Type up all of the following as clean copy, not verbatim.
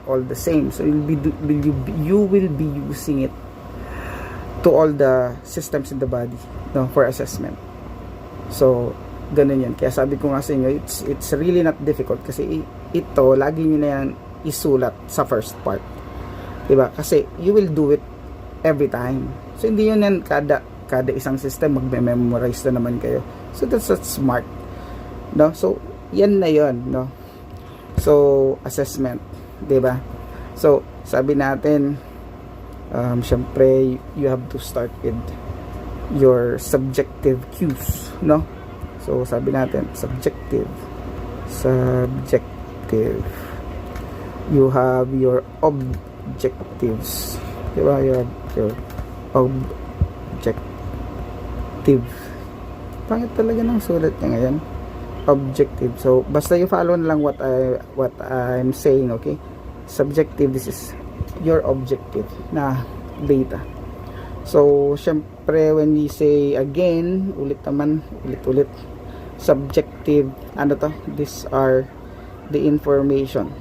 all the same. So you will be using it to all the systems in the body, no, for assessment. So ganun yan. Kaya sabi ko nga sa inyo, it's really not difficult kasi ito lagi nyo na yan isulat sa first part, diba? Kasi you will do it every time. So hindi yun yan kada isang system magme-memorize na naman kayo. So that's smart, no? So yan na yun, no? So assessment, diba? So sabi natin, syempre you have to start with your subjective cues, no? So sabi natin subjective, you have your objectives, diba? You have your objective. Pangit talaga ng sulat niya ngayon, objective. So basta you follow na lang what I'm saying, okay? Subjective, this is your objective na data. So syempre when we say again, ulit subjective, ano to, these are the information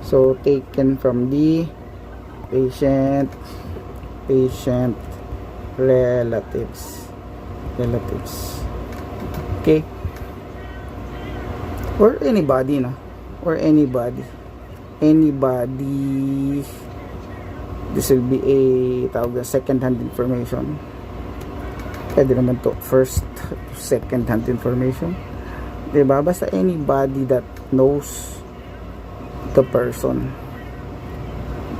so taken from the patient relatives, okay, or anybody, no, or anybody, this will be a tawag na second hand information. Pwede naman to first to second hand information, diba? Basta anybody that knows the person,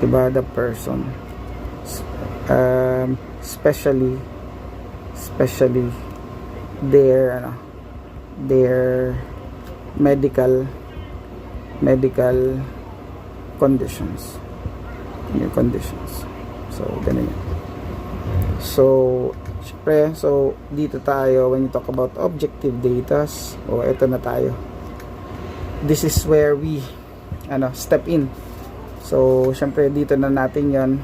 diba? The person, especially their medical conditions, so ganun yan. So syempre, so dito tayo when you talk about objective data. O eto na tayo, this is where we step in. So syempre dito na natin yon,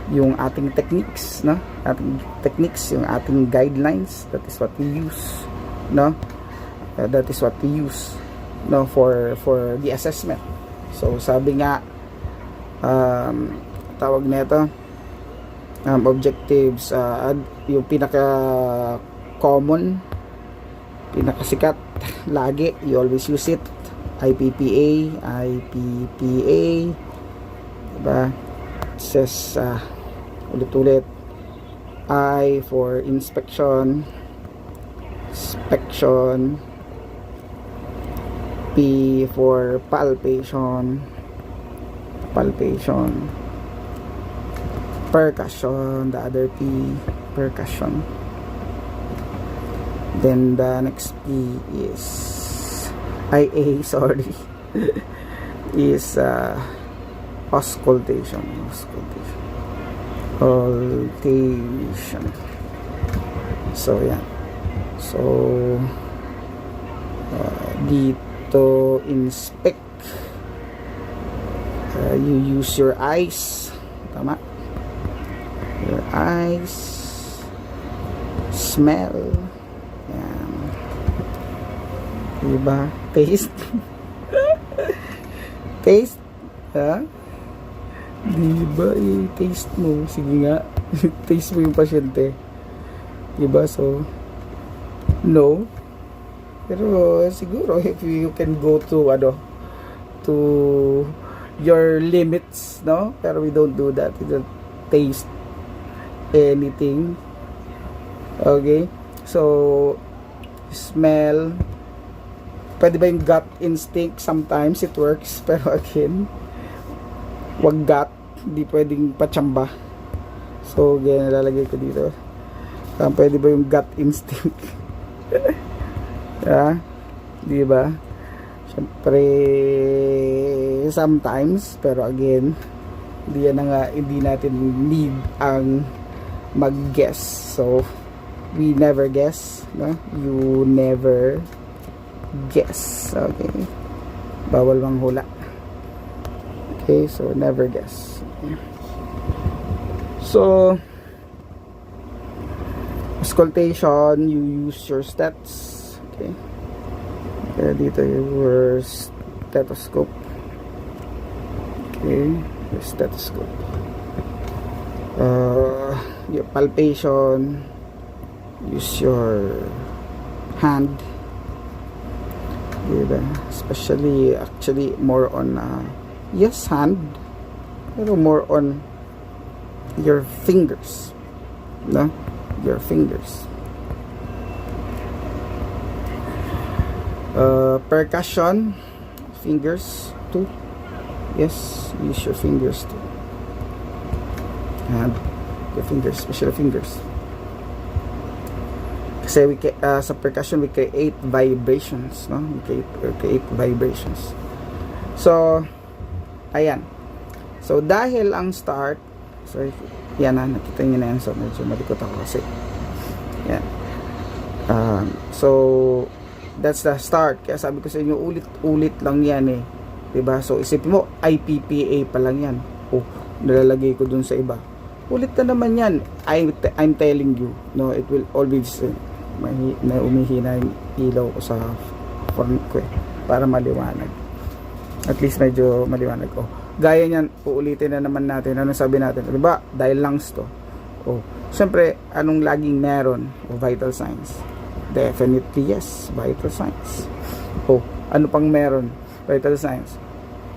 yung ating techniques, no, yung ating guidelines, that is what we use, no, for the assessment. So sabi nga, tawag nito, objectives, yung pinaka common, pinakasikat lagi, you always use it, IPPA, diba? It says ulit-ulit, I for inspection, P for palpation, percussion, the other P, percussion. Then the next P is sorry is auscultation. So yeah, so dito inspect, you use your eyes, tama, your eyes, smell, yan, diba? Taste taste, ha? Diba, i-taste mo, sige nga. Taste mo yung pasyente, diba? So no, pero siguro if you can go to your limits, no? Pero we don't do that. We don't taste anything, okay? So smell, pwede ba yung gut instinct? Sometimes it works, pero again, wag gut, hindi pwedeng patsamba. So ganyan, lalagay ko dito, pwede ba yung gut instinct? Diba? Siyempre sometimes, pero again, hindi natin need ang mag-guess. So we never guess, no? You never guess, okay? Bawal manghula. Okay, so never guess. Okay. So auscultation, you use your stats, okay? Kaya dito your stethoscope, Okay, your stethoscope. Your palpation, use your hand, diba? Especially, actually, more on yes, hand, pero more on your fingers, no? Your fingers. Percussion, fingers too. Yes, use your fingers too. And your fingers, especially fingers. Kasi sa percussion we create vibrations, no? We create vibrations. So, ayan. So, dahil ang start, so, yan na, nakita nyo na yan. So, medyo malikot ako kasi. Yan. So, that's the start. Kaya sabi ko sa inyo, ulit-ulit lang yan eh. Diba? So, isipin mo, IPPA pa lang yan. Oh, nalalagay ko dun sa iba. Ulit na naman yan. I'm telling you, no, it will always na umihina yung ilaw ko sa phone ko eh, para maliwanag. At least medyo maliwanag. Oh, gaya niyan, uulitin na naman natin. Ano sabi natin? Diba? Dahil lungs to. Oh, siyempre, anong laging meron? Oh, vital signs. Definitely yes, vital signs. Oh, ano pang meron? Vital signs.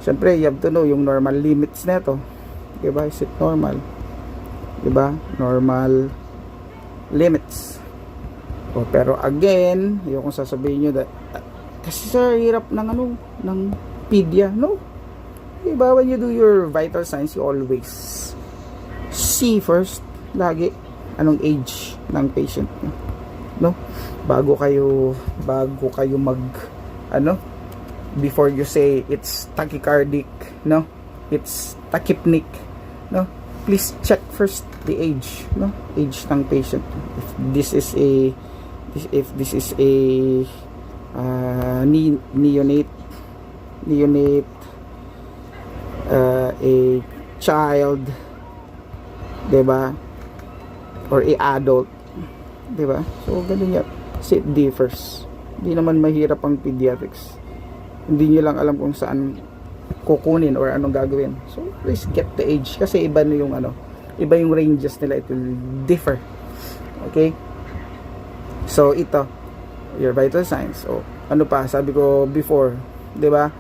Siyempre, you have to know yung normal limits neto. Diba? Is it normal? Diba? Normal limits. Oh, pero again, yung kung sasabihin nyo that, kasi sa hirap ng ano, ng pedia, no? Diba? When you do your vital signs, you always see first, lagi, anong age ng patient, no? Bago kayo mag, ano, before you say it's tachycardic, no? It's tachypneic, no? Please check first the age, no? Age ng patient. If this is a neonate, a child, diba? Or a adult, diba? So ganun yan. So it differs. Hindi naman mahirap ang pediatrics. Hindi nyo lang alam kung saan kukunin or anong gagawin. So please get the age kasi iba na yung ano, iba yung ranges nila, it will differ. Okay? So ito, your vital signs. O ano pa, sabi ko before, 'di ba?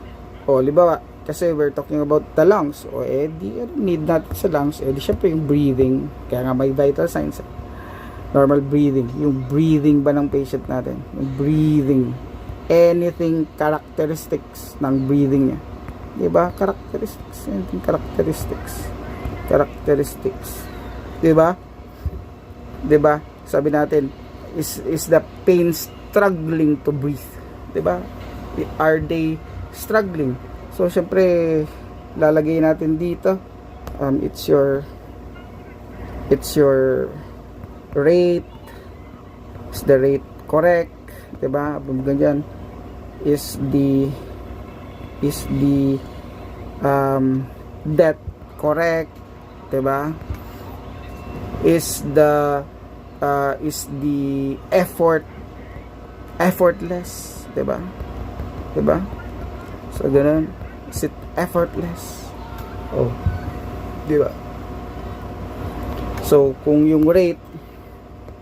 O libawa, kasi we're talking about the lungs. O di need natin sa lungs, di syempre yung breathing, kaya nga may vital signs. Normal breathing, yung breathing ba ng patient natin, yung breathing, anything characteristics ng breathing niya. 'Di ba? Characteristics, anything characteristics. 'Di ba? 'Di ba? Sabi natin, is the pain struggling to breathe? 'Di ba? Are they struggling? So syempre lalagay natin dito, it's your rate. Is the rate correct? 'Di ba? Ganyan. Is the depth correct? 'Di ba? Is the effortless, 'di ba? 'Di ba? So ganun, is it effortless? Oh, 'di ba? So kung yung rate,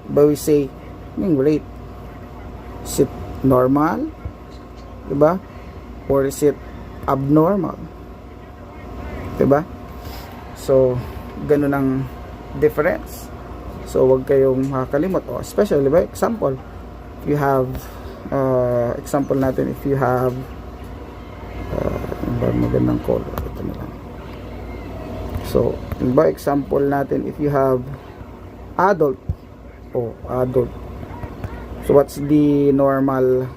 ba we say yung rate, is it normal? 'Di ba? Or is it abnormal? 'Di ba? So ganun ang difference. So wag kayong makakalimot. O especially by example, if you have example natin, if you have magandang color, ito na lang. So by example natin, if you have adult, so what's the normal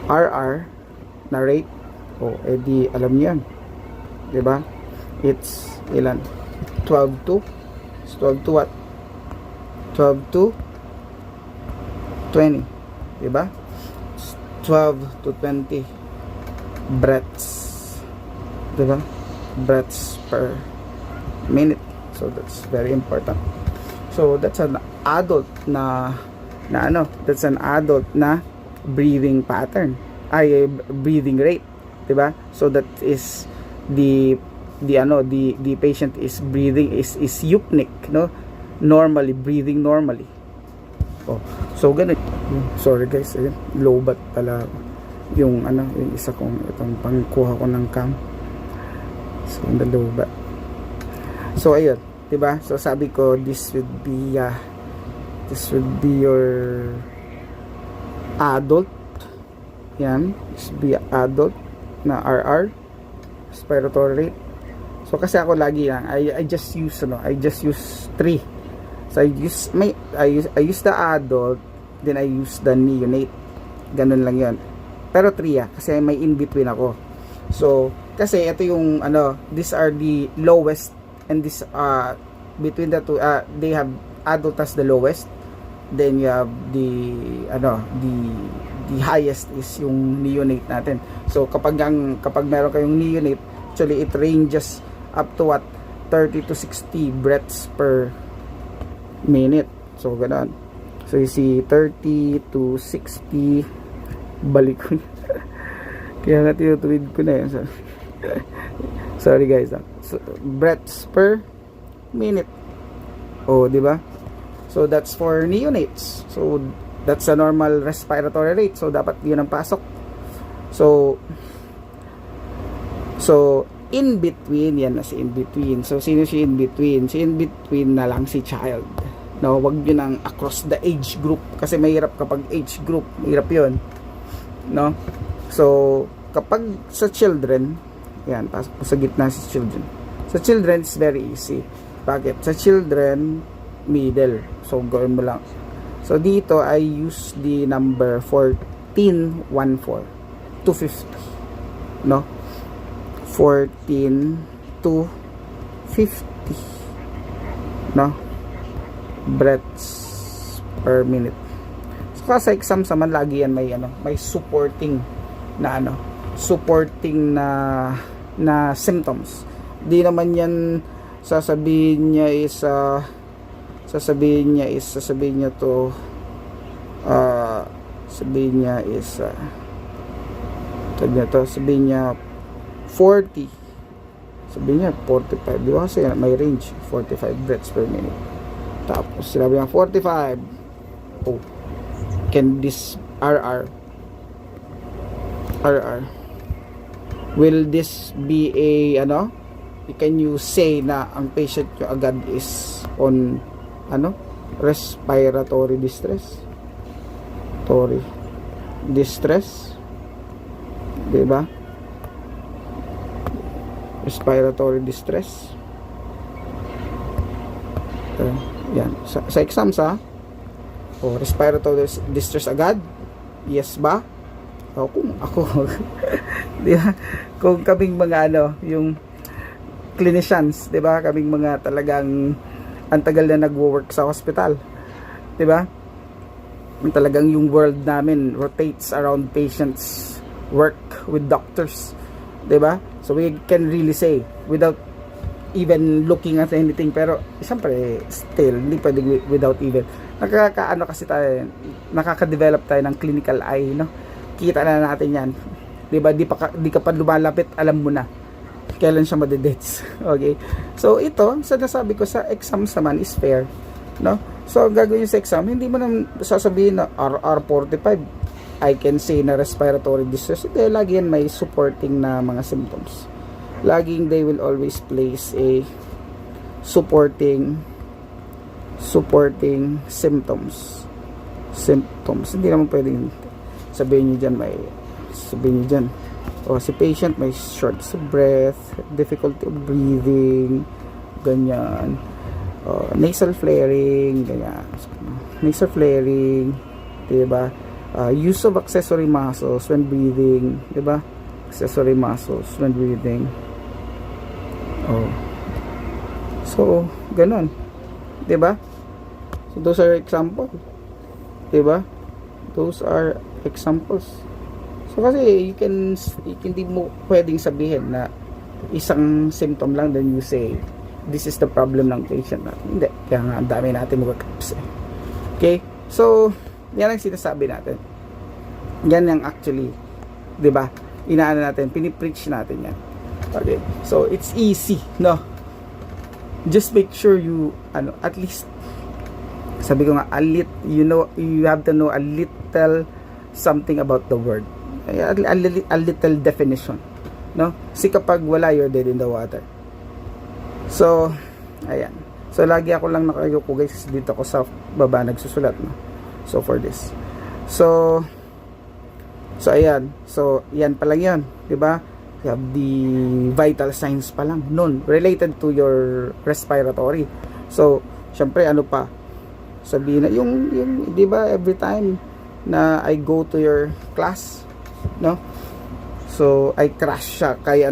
RR na rate? Di alam niyo yan, 'di ba? It's ilan? 12 to what? 12 to 20, diba? 12 to 20 breaths, diba? Breaths per minute. So that's very important. So that's an adult na that's an adult na breathing pattern, breathing rate, diba? So that is the patient is breathing is eupnic, no, normally breathing normally. So ganun. Sorry guys, ayun, lobat pala yung yung isa kong itong pangkuha ko ng cam. So lobat. So ayun, 'di ba? So sabi ko this would be your adult. Yan, this would be adult na RR, respiratory rate. So kasi ako lagi lang I just use 3. So I use the adult, then I use the neonate. Ganun lang 'yon. Pero 3 kasi may in between ako. So kasi ito yung these are the lowest, and this between the two, they have adult as the lowest, then you have the highest is yung neonate natin. So kapag meron kayong neonate, actually it ranges up to 30 to 60 breaths per minute. So ganun. So you see 30 to 60, balik ko kaya nga tinutuwid ko na yun. So, sorry guys. So, breaths per minute. Di ba? So that's for neonates. So that's a normal respiratory rate. So dapat yun ang pasok. So in between, yan na si in between. So sino si in between? Si in between na lang si child. No, wag yun ang across the age group kasi mahirap kapag age group, mahirap yun. No? So kapag sa children, yan, pasok po sa gitna si children. Sa children, it's very easy. Bakit? Sa children, middle. So, gawin mo lang. So, dito, I use the number 1414. 250. No? 14 to 50. No? Breaths per minute. So, sa exam naman, lagi yan may supporting na supporting na symptoms. Di naman yan sasabihin niya sabihin niya 40, sabihin niya 45, di ba kasi may range 45 breaths per minute. Tapos sinabi niya 45, can this RR will this be a can you say na ang patient nyo agad is on respiratory distress, diba? Respiratory distress. Yan sa exams respiratory distress agad, yes ba? Kung ako di ba? Kung kaming mga yung clinicians, di ba? Kaming mga talagang ang tagal na nagwo-work sa hospital, di ba? Talagang yung world namin rotates around patients, work with doctors, di ba? So we can really say without even looking at anything, pero siyempre still hindi pwedeng without even kasi tayo, nakaka-develop tayo ng clinical eye, no? Kita na natin yan, di ba? Di ka pa lumalapit, alam mo na kailan siya madedets. Okay, so ito sinasabi ko sa exams naman is fair, no? So gagawin sa exam, hindi mo na sasabihin na RR45 I can say na respiratory distress. Hindi, lagi yan may supporting na mga symptoms. Laging they will always place a supporting symptoms. Hindi naman pwedeng sabihin nyo dyan si patient may shortness of breath, difficulty of breathing, ganyan, nasal flaring, ganyan, diba? Use of accessory muscles when breathing, diba? Accessory muscles when breathing. So ganun, diba? So those are examples, diba? Those are examples. So kasi you can di mo pwedeng sabihin na isang symptom lang then you say this is the problem ng patient natin. Hindi, kaya nga ang dami natin workups. Okay, so yan ang sinasabi natin. Yan yung actually, 'di ba? Inaano natin, pinipreach natin yan. Okay, so it's easy, no? Just make sure you, at least, sabi ko nga, you have to know a little something about the word. A little definition, no? Kasi kapag wala, you're dead in the water. So, ayan. So, lagi ako lang nakayuko, guys. Dito ako sa baba nagsusulat, no? So, for this. So, ayan. So, yan pa lang yan, diba? You have the vital signs pa lang nun related to your respiratory. So syempre pa sabihin na yung di ba, every time na I go to your class, no, so I crash siya kay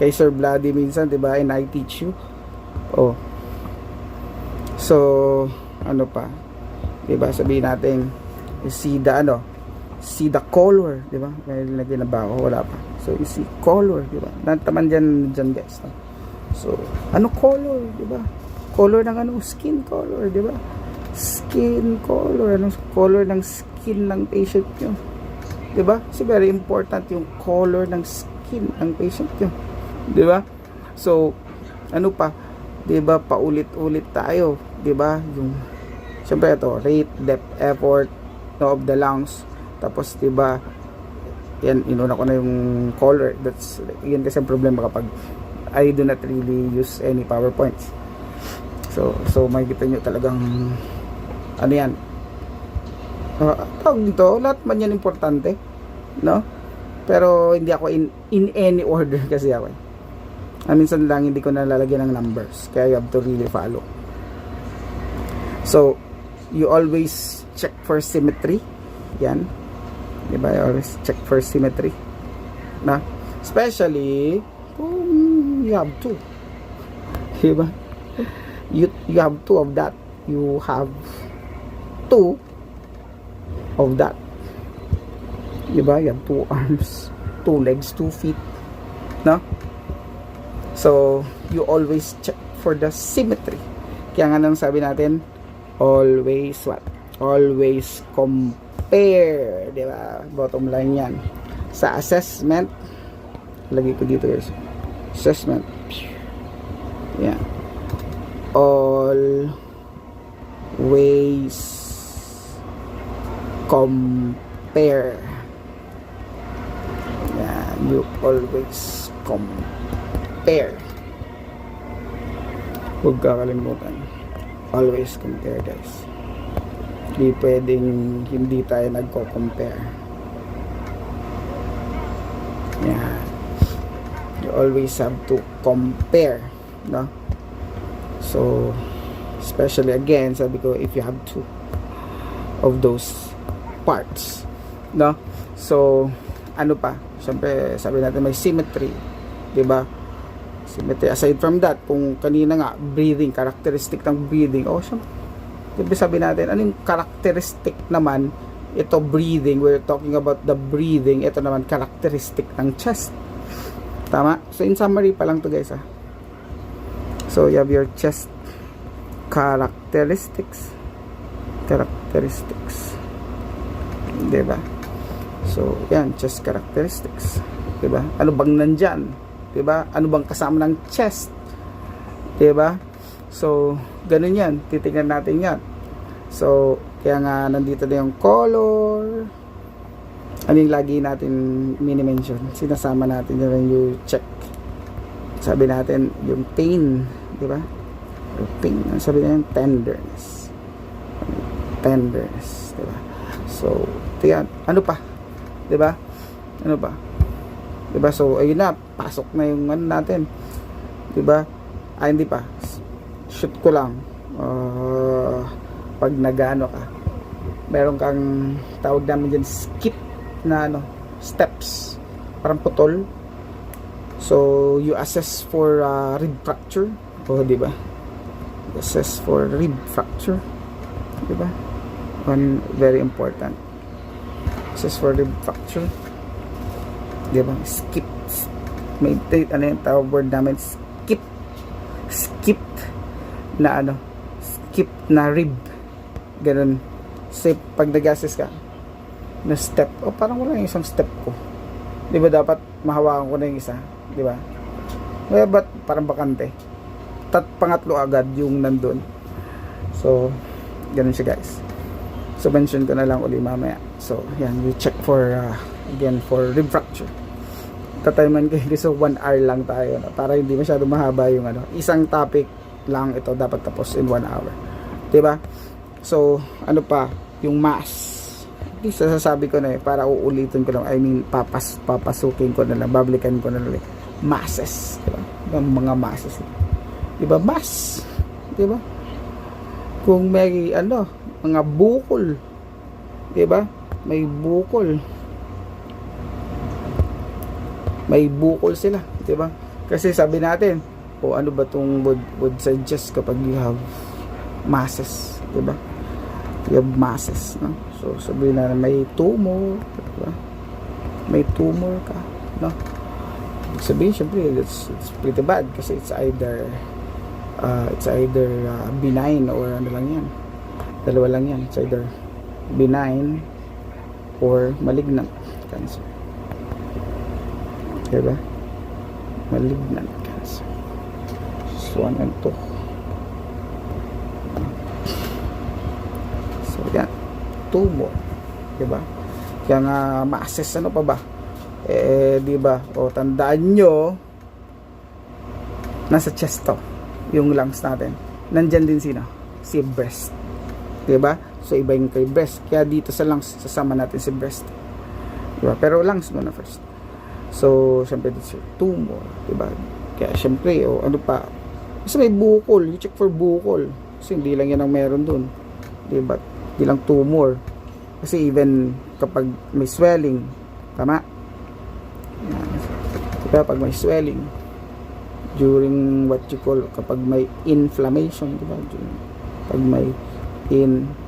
Sir Bloody minsan, di ba, and I teach you. So pa, di ba, sabihin natin see the color, di ba? May lagay na ba ako? Wala pa. So, you see color, di ba? Nantaman dyan guys. No? So, color, di ba? Color ng skin color, di ba? Skin color, color ng skin ng patient nyo. Di ba? So, very important yung color ng skin ng patient nyo. Di ba? So, pa? Di ba? Paulit-ulit tayo. Di ba? Yung, syempre ito, rate, depth, effort, of the lungs. Tapos, diba, yan, inuna ko na yung color. Yan kasi ang problema kapag I do not really use any PowerPoints. So makikita nyo talagang, yan. Tawag dito, lahat man yan importante, no? Pero, hindi ako in any order kasi ako. Minsan lang, hindi ko nalalagyan ng numbers. Kaya you have to really follow. So, you always check for symmetry. Yan. Diba? I always check for symmetry. Na? Especially kung you have two. Diba? You have two of that. You have two of that. Diba? You have two arms, two legs, 2 feet. No? So, you always check for the symmetry. Kaya nga nang sabi natin, always what? Always compare, di ba? Bottom line yan. Sa assessment, lagay ko dito guys. Assessment. Yeah. Always compare. Yeah, you always compare. Huwag kakalimutan. Always compare, guys. Hindi pwedeng hindi tayo nagko-compare. Yeah. You always have to compare, no? So, especially again, sabi ko, if you have two of those parts, no? So, ano pa? Siyempre, sabi natin may symmetry, di ba? Symmetry. Aside from that, kung kanina nga, breathing, characteristic ng breathing, siyempre, diba sabi natin, ano yung characteristic naman, ito breathing, we're talking about the breathing, ito naman characteristic ng chest. Tama? So, in summary pa lang to guys, So, you have your chest characteristics. Diba? So, yan, chest characteristics. Diba? Ano bang nandyan? Diba? Ano bang kasama ng chest? Diba? So, ganun yan. Titignan natin yan. So, kaya nga nandito na yung color. Ano yung lagi natin mini-mention? Sinasama natin yun yung check. Sabi natin, yung pain. Diba? Yung pain. Sabi natin, tenderness. Tenderness. Diba? So, yan. Ano pa? Diba? Ano pa? Diba? So, ayun na. Pasok na yung ano natin. Diba? Hindi pa. Shoot ko lang. Pag nagano ka, meron kang tawag namin dyan skip na steps. Parang putol. So, you assess for rib fracture. Diba? Assess for rib fracture. Diba? One very important. Assess for rib fracture. Diba? Skip. May ano yung tawag word namin, skip na skip na rib, ganun. So pag nag-assess ka na step, parang wala yung isang step ko, di ba dapat mahawakan ko na yung isa, di ba? Eh, ba't parang bakante? Pangatlo agad yung nandun. So, ganun siya guys. So, mention ko na lang uli mamaya. So, yan, you check for, again, for rib fracture. Tatayman kayo guys, so 1 hour lang tayo, no? Para hindi masyado mahaba yung ano. Isang topic lang ito dapat tapos in 1 hour. Diba? So, ano pa? Yung mass. At least, sasabi ko na para uulitin ko lang. I mean, papasukin ko na lang, bablikan ko na lang. Masses. Diba? Yung mga masses. Diba? Mass. Diba? Kung may, mga bukol. Diba? May bukol. May bukol sila. Diba? Kasi sabi natin, ano ba itong would suggest kapag you have masses. Diba? You have masses. No? So, sabihin na may tumor. Diba? May tumor ka. No? Sabihin, syempre, it's pretty bad kasi it's either benign or ano lang yan. Dalawa lang yan. It's either benign or malignant cancer. Diba? Malignant cancer. So, 1 and 2. So, yan. Tumor. Diba? Kaya nga, ma-assess ano pa ba? Diba? O, tandaan nyo, nasa chest to. Yung lungs natin. Nandyan din sino? Si breast. Diba? So, iba yung kay breast. Kaya dito sa lungs, sasama natin si breast. Diba? Pero lungs muna first. So, syempre dito yung tumor. Diba? Kaya syempre, ano pa? Kasi may bukol. You check for bukol. Kasi hindi lang yan ang meron dun. Diba? Hindi lang tumor. Kasi even kapag may swelling, tama? Yan. Diba? Pag may swelling, during what you call, kapag may inflammation, diba? Pag may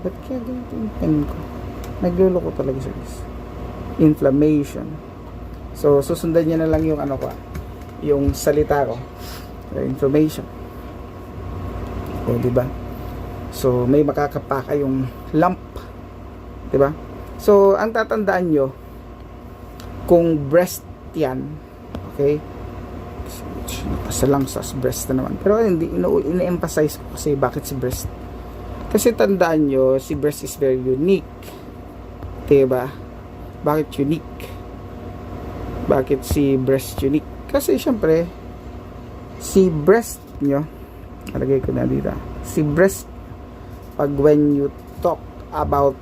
ba't kaya ganito yung pen ko? Nagluloko talaga siya guys. Inflammation. So, susundan niya na lang yung ano ko, yung salita ko. Inflammation. O, diba? So, may makakapaka yung lump. Diba? So, ang tatandaan nyo, kung breast yan, okay? Sa lang sa breast na naman. Pero hindi, ina-emphasize ko kasi bakit si breast. Kasi tandaan nyo, si breast is very unique. Diba? Bakit unique? Bakit si breast unique? Kasi syempre, si breast nyo, alagay ko na dito, si breast, pag when you talk about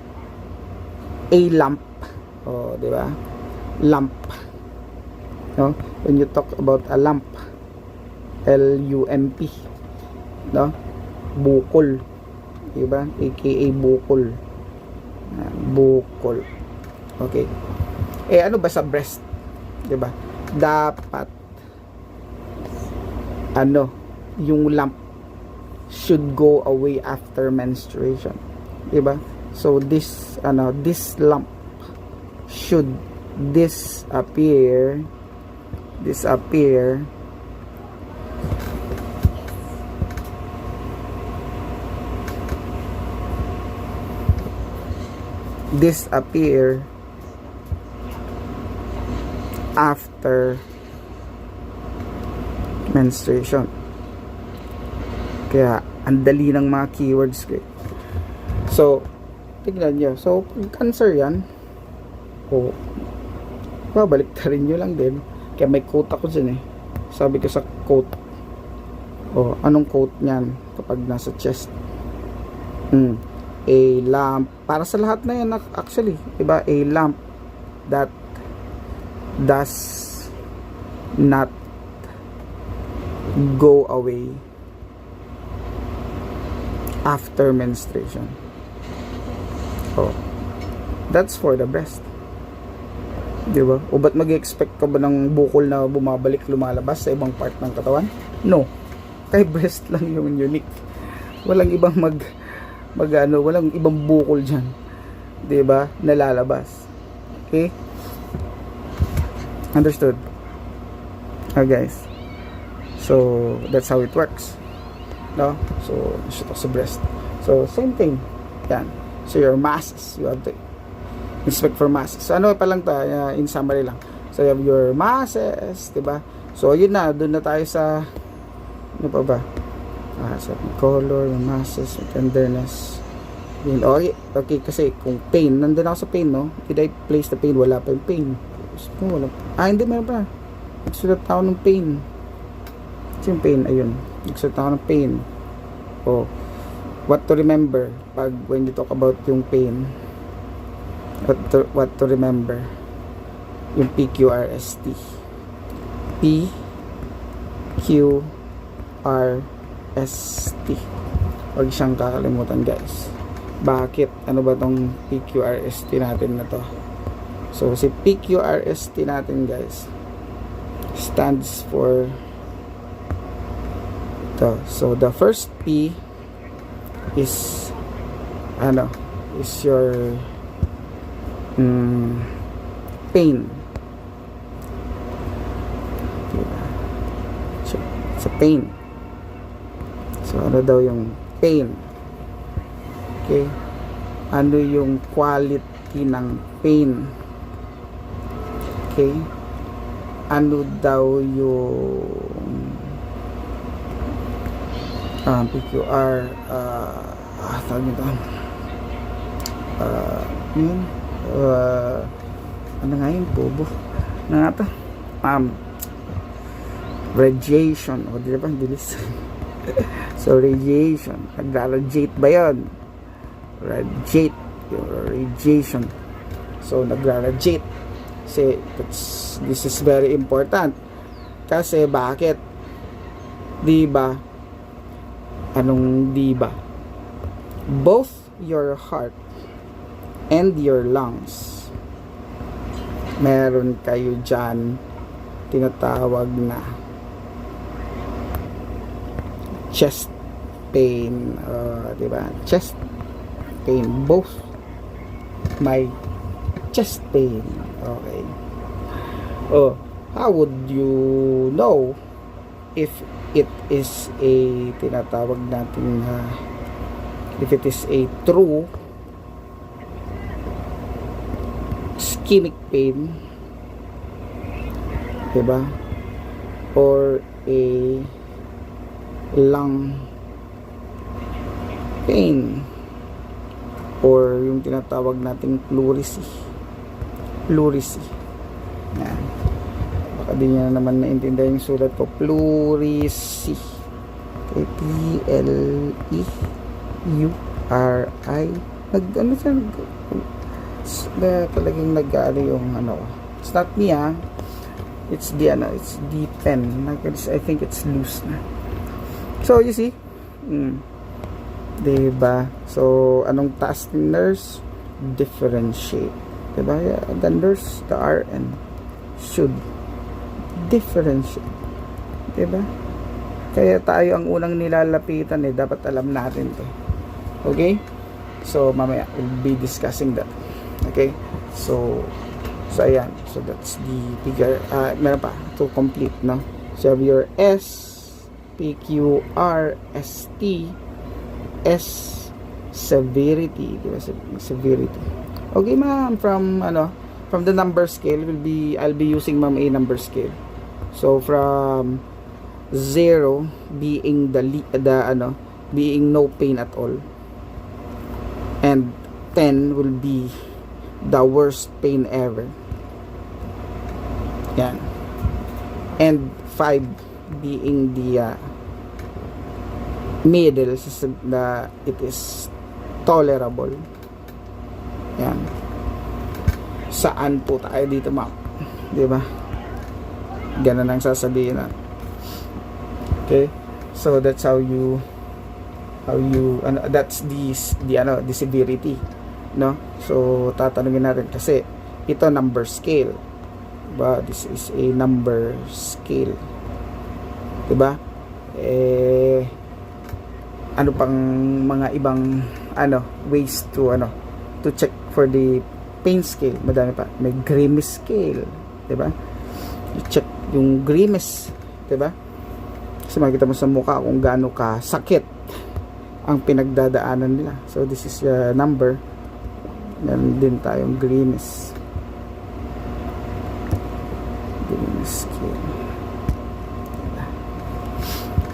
a lump, diba? Lump. No? When you talk about a lump, L-U-M-P, no? Bukol. Diba? AKA bukol. Bukol. Okay. Ano ba sa breast? Diba? Dapat yung lump should go away after menstruation. Diba? So this lump should disappear after menstruation. Kaya ang dali ng mga keywords ko. So, tignan nyo. So, cancer yan. Babalik ta rin nyo lang din. Kaya may quote ako dyan eh. Sabi ko sa quote. Anong quote nyan kapag nasa chest? A lamp. Para sa lahat na yan actually. Diba? A lamp that does not go away after menstruation. That's for the breast. Diba? O ba't mag-expect ka ba ng bukol na bumabalik, lumalabas sa ibang part ng katawan? No. Kay breast lang yung unique. Walang ibang walang ibang bukol dyan. Diba? Nalalabas. Okay? Understood? Guys. So, that's how it works. No? So, ito sa breast. So, same thing. Yan. So, your masses. You have to inspect for masses. So, ano pa lang to? In summary lang. So, you have your masses. Diba? So, yun na. Doon na tayo sa, ano pa ba? Sa color, masses, tenderness. Yun, okay, kasi kung pain, nandun ako sa pain, no? Did I place the pain? Wala pa yung pain. Wala. Hindi, meron pa. Nagsulat ako ng pain. Kasi yung pain, ayun. Nagsulat ako ng pain. What to remember when you talk about yung pain. What to remember. Yung PQRST. PQRST. Huwag siyang kakalimutan, guys. Bakit? Ano ba tong PQRST natin na to? So, si PQRST natin, guys, stands for to. So, the first P is your pain. Diba? So, it's a pain. So, ano daw yung pain? Okay? Ano yung quality ng pain? Okay? Ano daw yung PQR tawag nito yun ano nga yun bobo na nga to radiation di ba bilis so radiation nagra-radiate ba yun radiation so nagra-radiate kasi this is very important kasi bakit di ba anong di ba both your heart and your lungs meron kayo dyan tinatawag na chest pain diba chest pain both my chest pain okay how would you know if it is a tinatawag natin if it is a true ischemic pain diba or a lung pain or yung tinatawag nating pleurisy yan baka di nyo na naman naintindihan yung sulat ko pleurisy okay, Pleury ano siya talagang nag-ano yung it's not me it's the pen I think it's loose na so you see diba so anong task ng nurse differentiate diba the nurse the RN should differentiate diba kaya tayo ang unang nilalapitan dapat alam natin to okay so mamaya we'll be discussing that okay so ayan so that's the figure meron pa to complete no so you have your S PQRST S severity diba severity okay ma'am from the number scale I'll be using ma'am a number scale so from 0 being being no pain at all and 10 will be the worst pain ever yan and 5 being the middle na it is tolerable yan saan po tayo dito ma'am diba ganun ang sasabihin na okay so that's how you that's the severity no so tatanungin natin kasi ito number scale diba this is a number scale diba ano pang mga ibang ways to check for the pain scale madami pa may grimace scale diba you check yung grimace diba kasi makikita mo sa mukha kung gaano ka sakit ang pinagdadaanan nila so this is a number meron din tayong grimace scale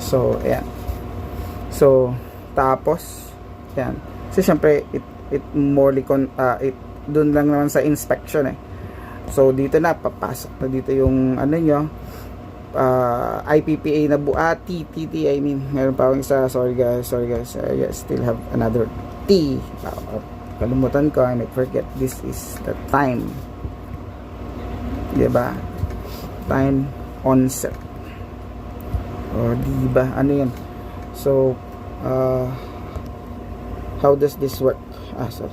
So, ayan. So, tapos, ayan. Kasi syempre, it morely dun lang naman sa inspection eh. So, dito na, papasok na dito yung, ano nyo, IPPA na TT, I mean, meron pa akong isa, sorry guys, I still have another T. Kalimutan ko, I might forget, this is the time. Diba? Time onset. O, diba? Ano yan? So, how does this work? Sorry,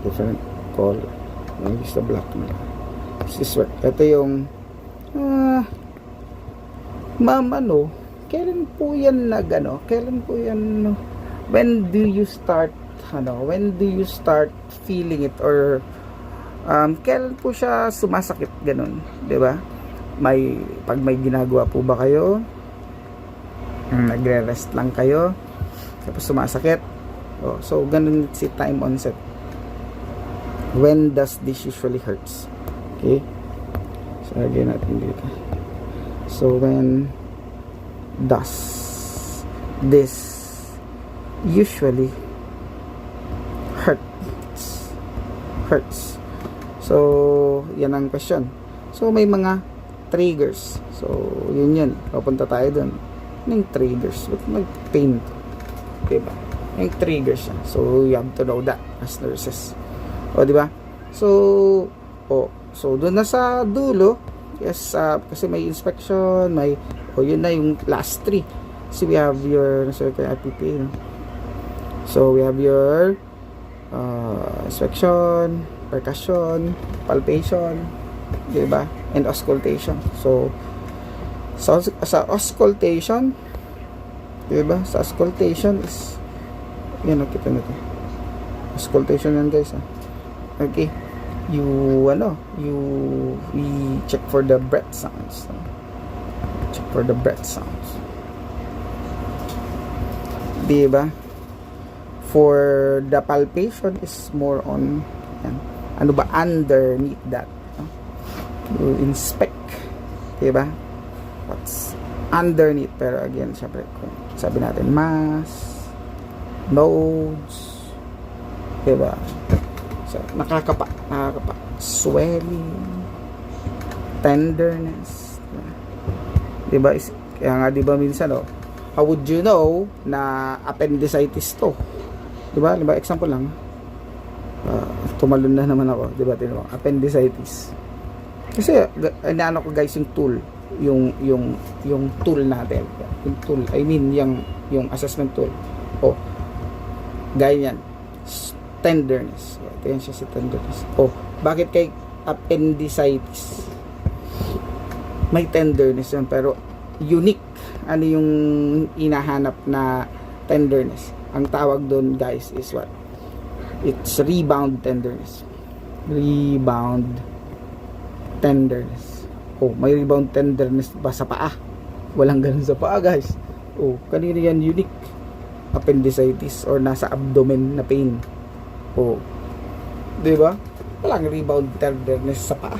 different color. Use the black na. This work. Ito yung ma'am, ano, kailan po yan kailan po yan, when do you start feeling it, or kailan po siya sumasakit, ganun, di ba? Pag may ginagawa po ba kayo, nagre-rest lang kayo, tapos sumasakit, so ganun si time onset. When does this usually hurts? Okay, so lagyan natin dito. So when does this usually hurts? So yan ang question. So may mga triggers. So yun, papunta tayo dun. Yung triggers, ba't mag-pain to? Diba? Yung triggers siya. So you have to know that as nurses. Diba? So doon na sa dulo, yes, kasi may inspection, yun na yung last 3. So we have your IPP, no? So we have your inspection, percussion, palpation, diba? And auscultation. So sa auscultation, diba? Sa auscultation is yan, nakita nito. Auscultation yan, guys, okay. We check for the breath sounds. Diba? For the palpation is more on ano ba underneath that, you inspect, diba? What's underneath. Pero again, syempre, kung sabi natin mass, nodes, diba? So, nakakapa, swelling, tenderness, diba? Kaya nga, diba minsan, how would you know na appendicitis to? Diba? Example lang, tumalon na naman ako, diba? Appendicitis. Kasi inaano ko, guys, yung tool, yung tool natin, yung tool, I mean yung assessment tool. Ganyan, tenderness. Ito yan siya, si tenderness. Bakit kay appendicitis may tenderness yun, pero unique? Ano yung inahanap na tenderness? Ang tawag doon, guys, is what? It's rebound tenderness. Rebound tenderness. May rebound tenderness ba sa paa? Walang ganun sa paa, guys. Kanina yan unique? Appendicitis or nasa abdomen na pain. Diba? Walang rebound tenderness sa paa.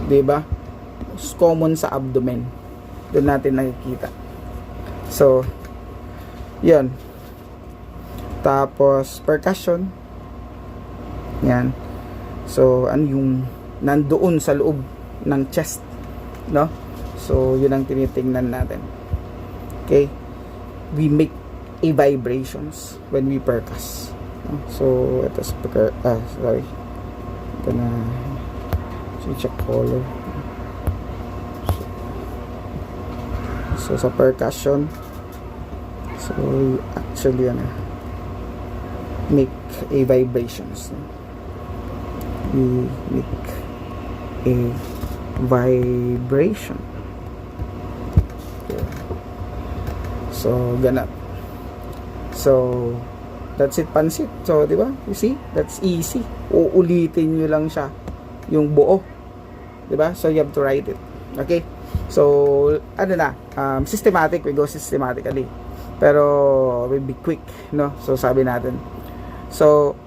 Diba? Most common sa abdomen. Doon natin nakikita. So, yan. Tapos, percussion. Yan. So, ano yung nandoon sa loob ng chest, no? So, yun ang tinitingnan natin. Okay? We make a vibrations when we percuss. So, ito sorry. Gonna check color. So, sa percussion, so, actually, make a vibrations. We make a vibration. Okay. So, ganap. So, that's it, pansit. So, di ba? You see? That's easy. Uulitin nyo lang siya. Yung buo. Di ba? So, you have to write it. Okay? So, systematic. We go systematically. Pero, we'll be quick. No? So, sabi natin. So,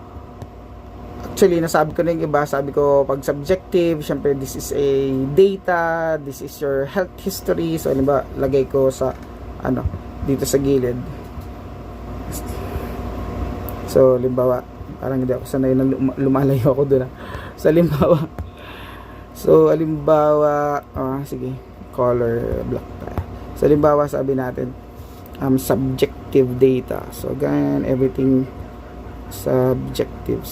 Actually, nasabi ko na yung iba, sabi ko pag subjective, syempre this is a data, this is your health history. So, ano ba, lagay ko sa, dito sa gilid. So, limbawa, parang hindi ako sanay na lumalayo ako doon. So, limbawa, sige, color black tayo. So, limbawa, sabi natin, subjective data. So, again, everything subjective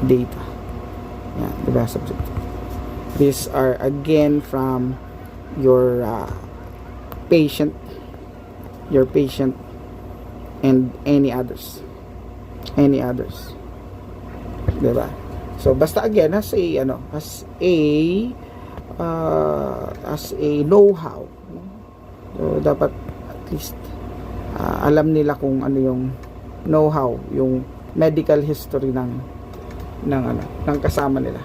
data. Yan, diba? Subjective. These are again from your patient and any others, diba? So basta again as a know-how. So dapat at least alam nila kung ano yung know-how, yung medical history ng kasama nila.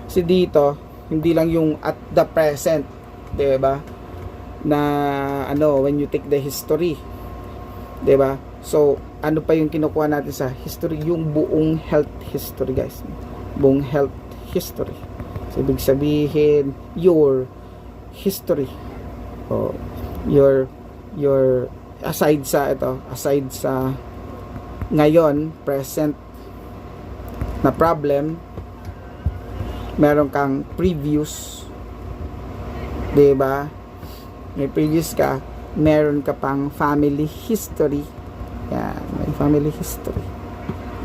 Kasi dito, hindi lang yung at the present, 'di ba? Na when you take the history, 'di ba? So, ano pa yung kinukuha natin sa history? Yung buong health history, guys. Buong health history. So, ibig sabihin, your history. O, your aside sa ngayon, present na problem, meron kang previous, 'di ba? May previous ka, meron ka pang family history. Yan, may family history.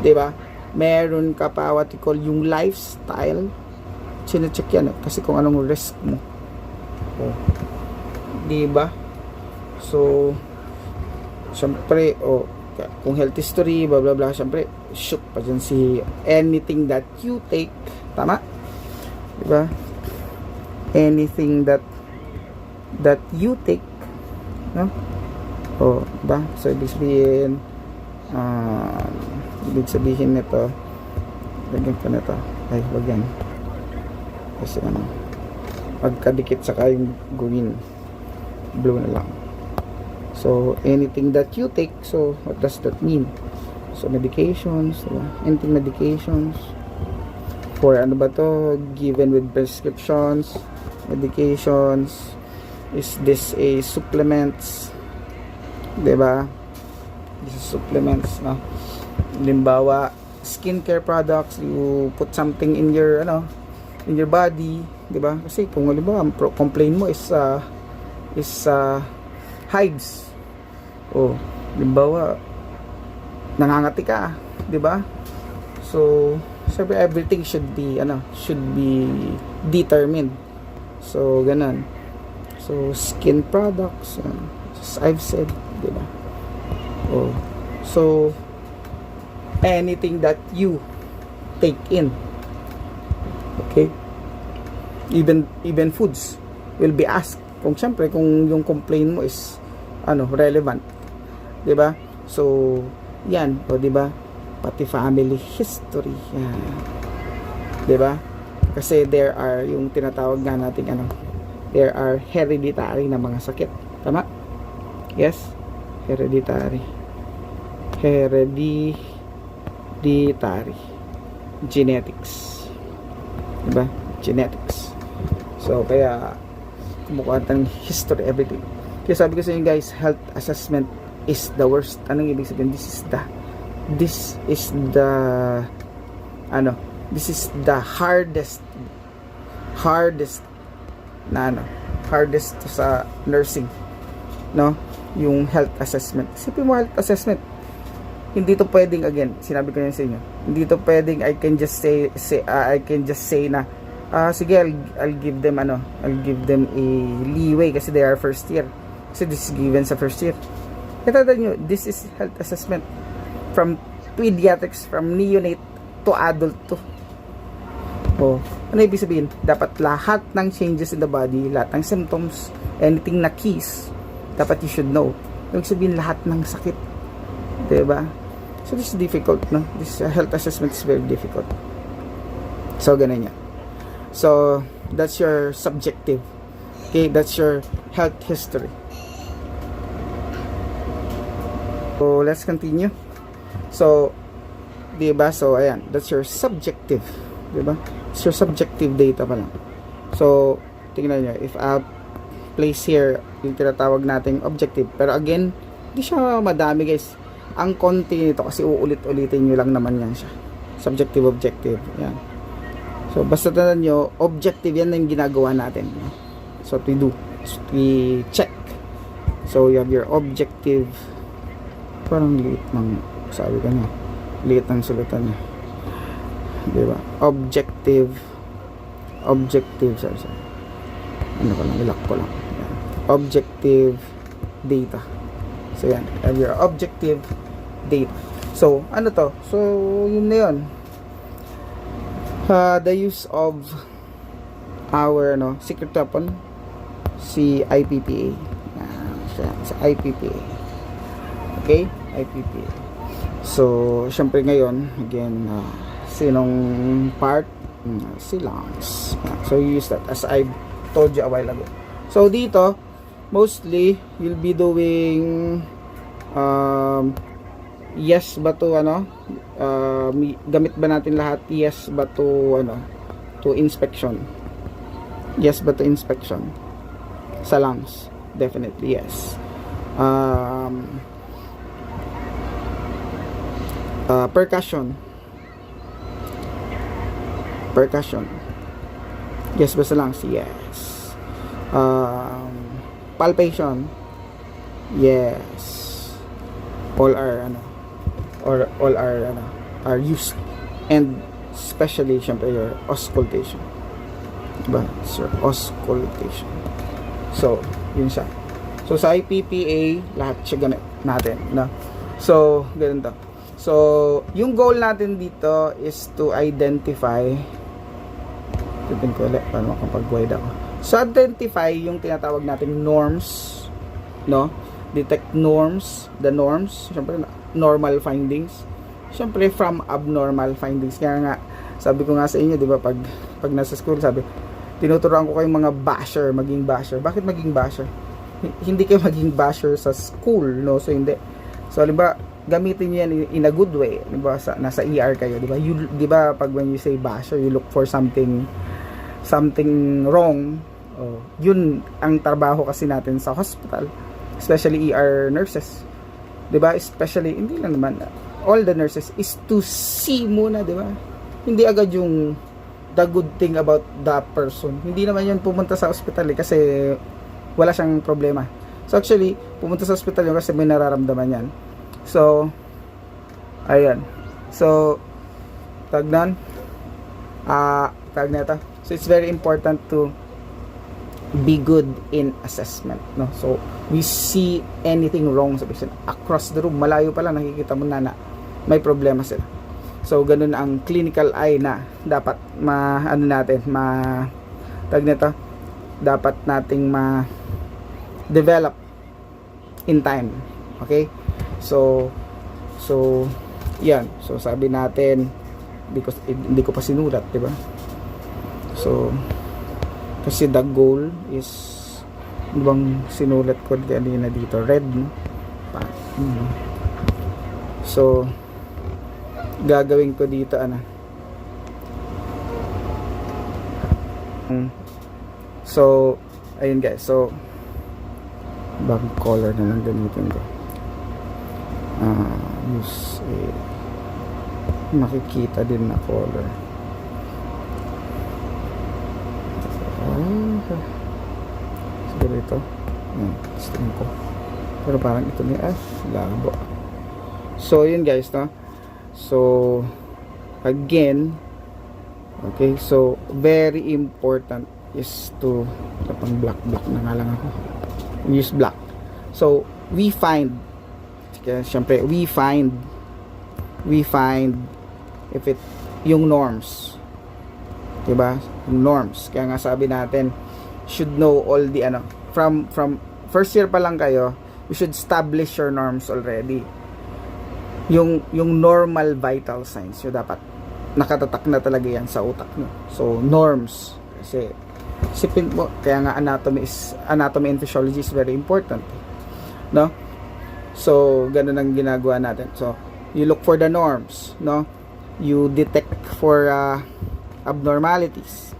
'Di ba? Meron ka pa what you call yung lifestyle. Chine-check yan kasi kung anong risk mo. Oh. 'Di ba? So, syempre, kung health history, blah blah blah, syempre, shoot pa dyan si anything that you take. Tama? Diba? Anything that you take, no? Diba? So, ibig sabihin nito, lagyan ko nito. Ay, wag yan. Kasi pagkadikit saka yung green, blue na lang. So, anything that you take, so, what does that mean? So, medications, diba? Anything medications, for ano ba to, given with prescriptions, medications, is this a supplements, diba? This is supplements, no? Limbawa, skincare products, you put something in your, in your body, diba? Kasi kung halimbawa, ang complaint mo is hives. Limbawa, nangangati ka, 'di ba? So, sabi everything should be determined. So, ganun. So, skin products, as I've said, 'di ba? So, anything that you take in, okay? Even foods will be asked. Kung syempre, kung yung complaint mo is relevant, 'di ba? So, yan, 'di ba? Pati family history. Yan. 'Di ba? Kasi there are yung tinatawag nga nating there are hereditary na mga sakit. Tama? Yes? Hereditary. Genetics. 'Di ba? Genetics. So, kaya kumukuha ng history, everything. Kaya sabi ko sa inyo guys, health assessment is the worst. Anong ibig sabihin? This is the hardest sa nursing, no? Yung health assessment. Isipin mo, health assessment, hindi to pwedeng, again, sinabi ko yun sa inyo, hindi to pwedeng I can just say na sige, I'll give them a leeway kasi they are first year. Kasi this is given sa first year. Katanda nyo, this is health assessment from pediatrics, from neonate to adult to. Ano ibig sabihin? Dapat lahat ng changes in the body, lahat ng symptoms, anything na keys, dapat you should know. Ibig sabihin lahat ng sakit. Diba? So this is difficult, no? This health assessment is very difficult. So ganun yan. So, that's your subjective. Okay, that's your health history. So, let's continue. So, diba? So, ayan, that's your subjective, diba? It's your subjective data pa lang. So, tingnan nyo, if I place here yung tinatawag nating objective, pero again, hindi siya madami guys. Ang konti nito kasi uulit-ulitin nyo lang naman yan siya. Subjective, objective, yan. So, basta tandaan nyo, objective yan na yung ginagawa natin. So, what we do, we check. So, you have your objective. Parang liit ng, sabi ka na, liit ng sulatan niya. Diba? Objective, sorry. Ano ko lang, ilak ko lang. Yan. Objective data. So, yan. You have your objective data. So, ano to? So, yun na yun. The use of our secret weapon, si IPPA. Sa IPPA. Okay? IPPA. So, syempre ngayon, again, sinong part? Si lungs. So, you use that as I told you a while ago. So, dito, mostly, you'll be doing yes ba to gamit ba natin lahat? Yes ba to to inspection? Yes ba to inspection? Sa lungs? Definitely yes. Percussion. Yes ba sa lungs? Yes. Palpation. Yes. All are are used, and especially syempre your auscultation. Diba? So, auscultation. So, yun siya. So, sa IPPA, lahat siya gamit natin. So, ganun to. So, yung goal natin dito is to identify, titin ko ulit, paano makapag-wide ako. So, identify yung tinatawag nating norms, detect norms, the norms, syempre, normal findings, syempre, from abnormal findings. Kaya nga, sabi ko nga sa inyo, di ba, pag nasa school, sabi, tinuturuan ko kayong mga basher, maging basher. Bakit maging basher? Hindi kayo maging basher sa school, So, hindi. So, di ba, gamitin niyo yan in a good way. Di ba, nasa ER kayo, di ba? Di ba, pag when you say basher, you look for something wrong. Yun ang trabaho kasi natin sa hospital. Especially ER nurses. Di ba? Especially, hindi lang naman, all the nurses is to see muna, di ba? Hindi agad yung the good thing about the person. Hindi naman yun pumunta sa hospital kasi wala siyang problema. So actually, pumunta sa hospital yun kasi may nararamdaman yan. So, ayan. So, tag na ito. So, it's very important to be good in assessment. So, we see anything wrong sa patient across the room. Malayo pa lang, nakikita mo na may problema sila. So, ganun ang clinical eye na dapat dapat nating ma-develop in time. Okay? So, yan. So, sabi natin, hindi ko pa sinulat, di ba? So, kasi the goal is, ano bang sinulat ko kanina dito? Red, no? So, gagawin ko dito so, ayun guys. So, bagong color na lang gamitin ko. Use makikita din na color. Siguro ito. Stream ko. Pero parang ito labo. So, yun guys, So, again, okay, so, very important is to, pang black na nga lang ako. Use black. So, we find if it, yung norms. Diba? Yung norms. Kaya nga sabi natin, should know all the, from first year pa lang kayo, you should establish your norms already. Yung normal vital signs, yung dapat nakatatak na talaga yan sa utak nyo. So, norms. Kasi, sipin mo, kaya nga anatomy and physiology is very important. So, ganun ang ginagawa natin. So, you look for the norms, you detect for abnormalities,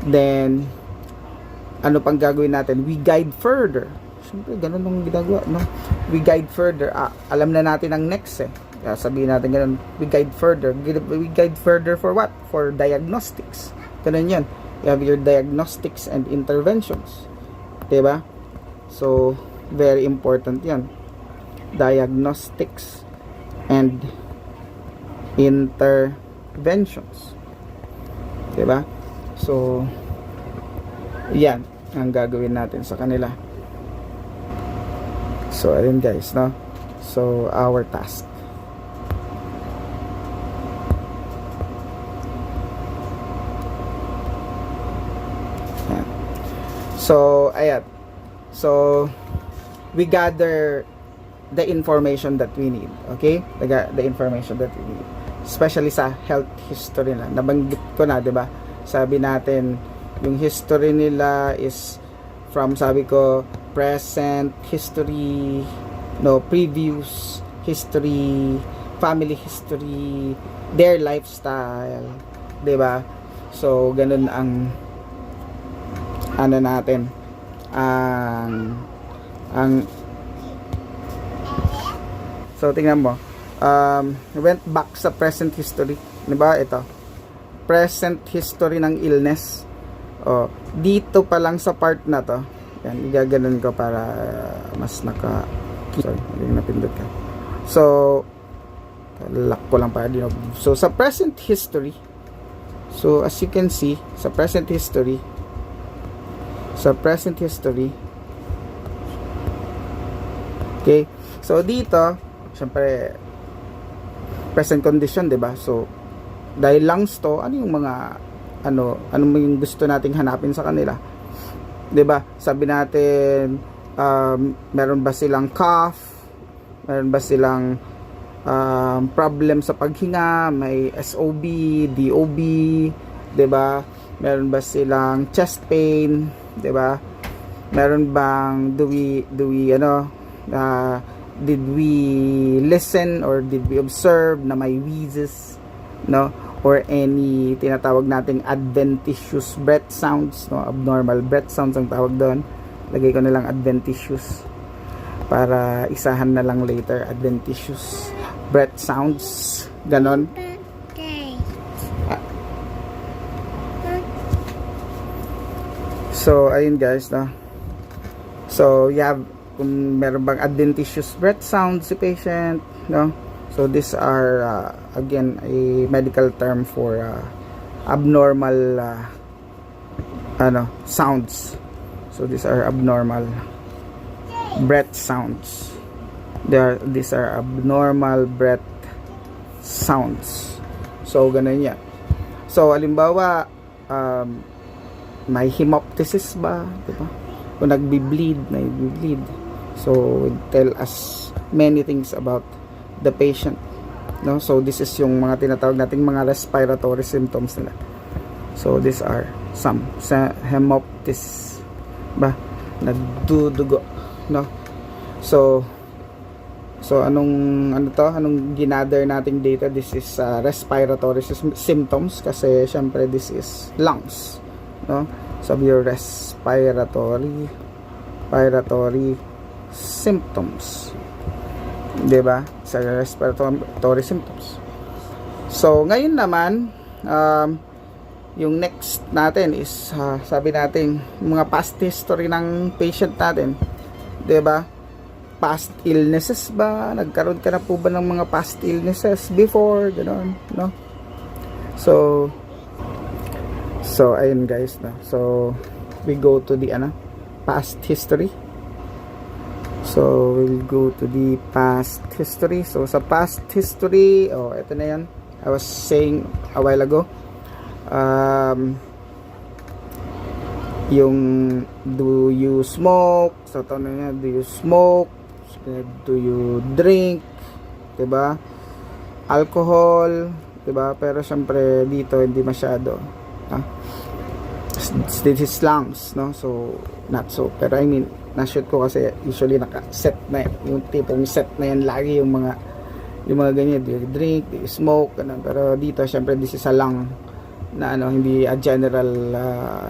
then ano pang gagawin natin? We guide further. Siyempre, ganun ang ginagawa, no? We guide further. Alam na natin ang next, eh. Kaya sabihin natin ganun, we guide further. We guide further for what? For diagnostics. Ganun yan. You have your diagnostics and interventions. Diba? So, very important yan. Diagnostics and interventions. Diba? So, yan ang gagawin natin sa kanila. So, ayun guys, no? So, our task. Yan. So, ayan. So, we gather the information that we need. Okay? The information that we need. Especially sa health history na. Nabanggit ko na, di ba? Sabi natin, yung history nila is from, sabi ko, present history, no, previous history, family history, their lifestyle, 'di ba? So ganun ang ano natin, so tingnan mo, went back sa present history, 'di ba? Ito, present history ng illness. Dito pa lang sa part na to, yan, igaganon ko para mas sorry, hindi napindot ka. So, lock ko lang para din. So, sa present history, so as you can see, sa present history, okay, so dito, syempre, present condition, diba? So, dahil lungs to, ano yung mga, ano yung gusto nating hanapin sa kanila? 'Di ba? Sabi natin, meron ba silang cough? Meron ba silang problem sa paghinga? May SOB, DOB, 'di ba? Meron ba silang chest pain, 'di ba? Meron bang did we listen or did we observe na may wheezes, no? Or any tinatawag nating adventitious breath sounds, no? Abnormal breath sounds ang tawag doon. Lagay ko na lang adventitious para isahan na lang later, adventitious breath sounds, ganon. So ayun guys, no? So you have, kung meron bang adventitious breath sounds si patient, no? So these are again a medical term for abnormal sounds. So these are abnormal breath sounds. These are abnormal breath sounds. So ganun yan. So halimbawa, may hemoptysis ba, diba? Kung nagbi-bleed. So it tell us many things about the patient, no? So this is yung mga tinatawag nating mga respiratory symptoms nila. So these are some hemoptysis ba, nagdudugo, no? So anong ginather nating data? This is respiratory symptoms kasi syempre this is lungs, no? Sabi yung respiratory symptoms, 'di ba? Sa respiratory symptoms. So ngayon naman, yung next natin is sabi natin mga past history ng patient natin, 'di ba? Past illnesses ba? Nagkaroon ka na po ba ng mga past illnesses before, gano'n, no? So ayun guys, no? So we go to the past history. So, we'll go to the past history. So, sa past history, ito na yan. I was saying a while ago. Yung, do you smoke? So, ito na yan. Do you smoke? Do you drink? Diba? Alcohol. Diba? Pero, syempre, dito, hindi masyado. this is lungs, no? So not so, pero I mean na-shoot ko kasi usually naka-set na yung tipong set na yan lagi yung mga ganyan, do you drink, do you smoke, ganun. Pero dito syempre this is a lung na ano, hindi a general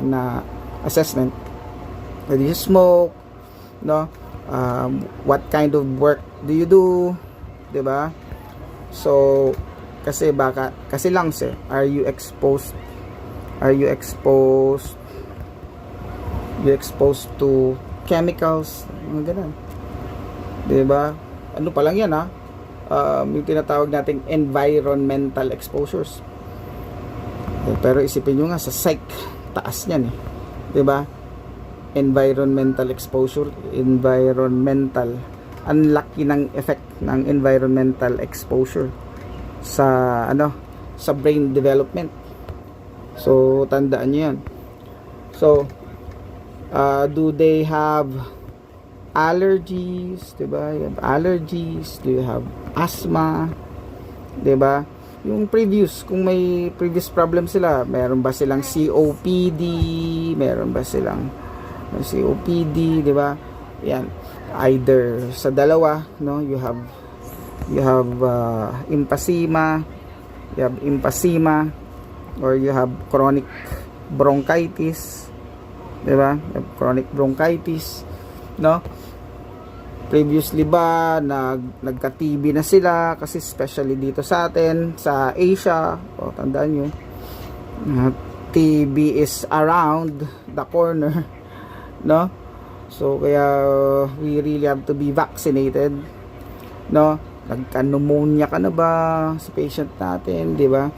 na assessment. Do you smoke, no? What kind of work do you do, 'di ba? So kasi lungs are you exposed to chemicals, mga ganun, 'di ba? Ano pa lang yan, yung tinatawag nating environmental exposures. Pero isipin nyo nga sa psych, taas niyan 'di ba? Environmental exposure, ang laki ng effect ng environmental exposure sa sa brain development. So tandaan niyo 'yan. So do they have allergies, 'di ba? You have allergies, do you have asthma, 'di ba? Yung kung may previous problem sila, meron ba silang COPD, meron ba silang COPD, 'di ba? Yan, either sa dalawa, no, you have emphysema, or you have chronic bronchitis, 'di ba? Chronic bronchitis, no? Previously ba nagka-TB na sila, kasi especially dito sa atin sa Asia, tandaan nyo, TB is around the corner, no? So kaya we really have to be vaccinated, no? Nagka-pneumonia ka na ba sa patient natin, di ba?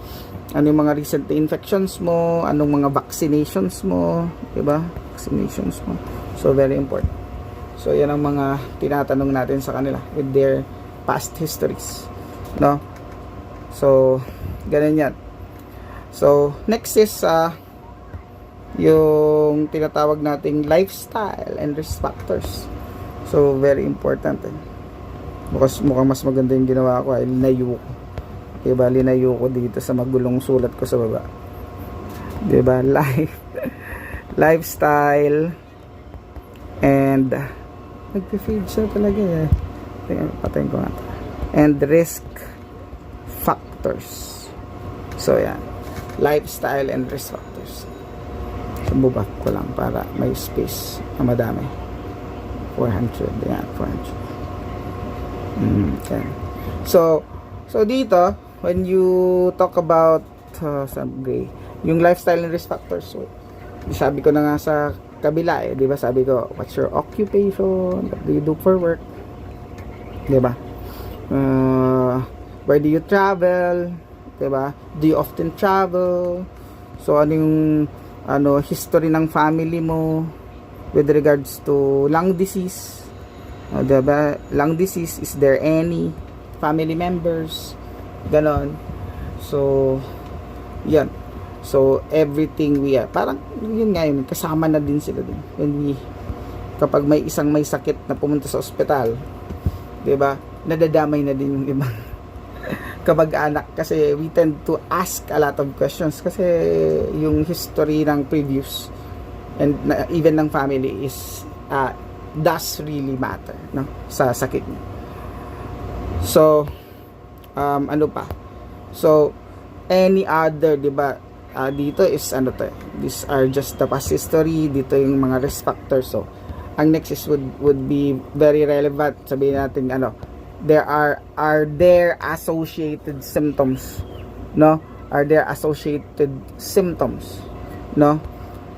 Ano yung mga recent infections mo, anong mga vaccinations mo, di ba? Vaccinations mo. So very important. So yan ang mga tinatanong natin sa kanila with their past histories, no? So ganun yan. So next is yung tinatawag nating lifestyle and risk factors. So very important. Mukhang mas maganda yung ginawa ko, linayo ko. Diba, linayo ko dito sa magulong sulat ko sa baba. Diba, lifestyle and nag-fade siya talaga patayin ko nga. And risk factors. So yan, lifestyle and risk factors. Bubak ko lang para may space na madami. 400, yan, 400. Okay. So dito, when you talk about yung lifestyle and risk factors, so sabi ko na nga sa kabila, di ba? Sabi ko, what's your occupation? What do you do for work? Di ba? Where do you travel? Di ba? Do you often travel? So ano yung history ng family mo with regards to lung disease? Diba? Lung disease, is there any family members? Ganon. So yan. So everything we have, parang yun nga yun, kasama na din sila din kapag may isang may sakit na pumunta sa ospital, diba, nadadamay na din yung ibang kamag-anak, kasi we tend to ask a lot of questions kasi yung history ng previous and even ng family is does really matter, no, sa sakit niya. So ano pa, so any other, diba, dito is these are just the past history, dito yung mga risk factors. So ang next is would be very relevant, sabihin natin are there associated symptoms, no? Are there associated symptoms, no?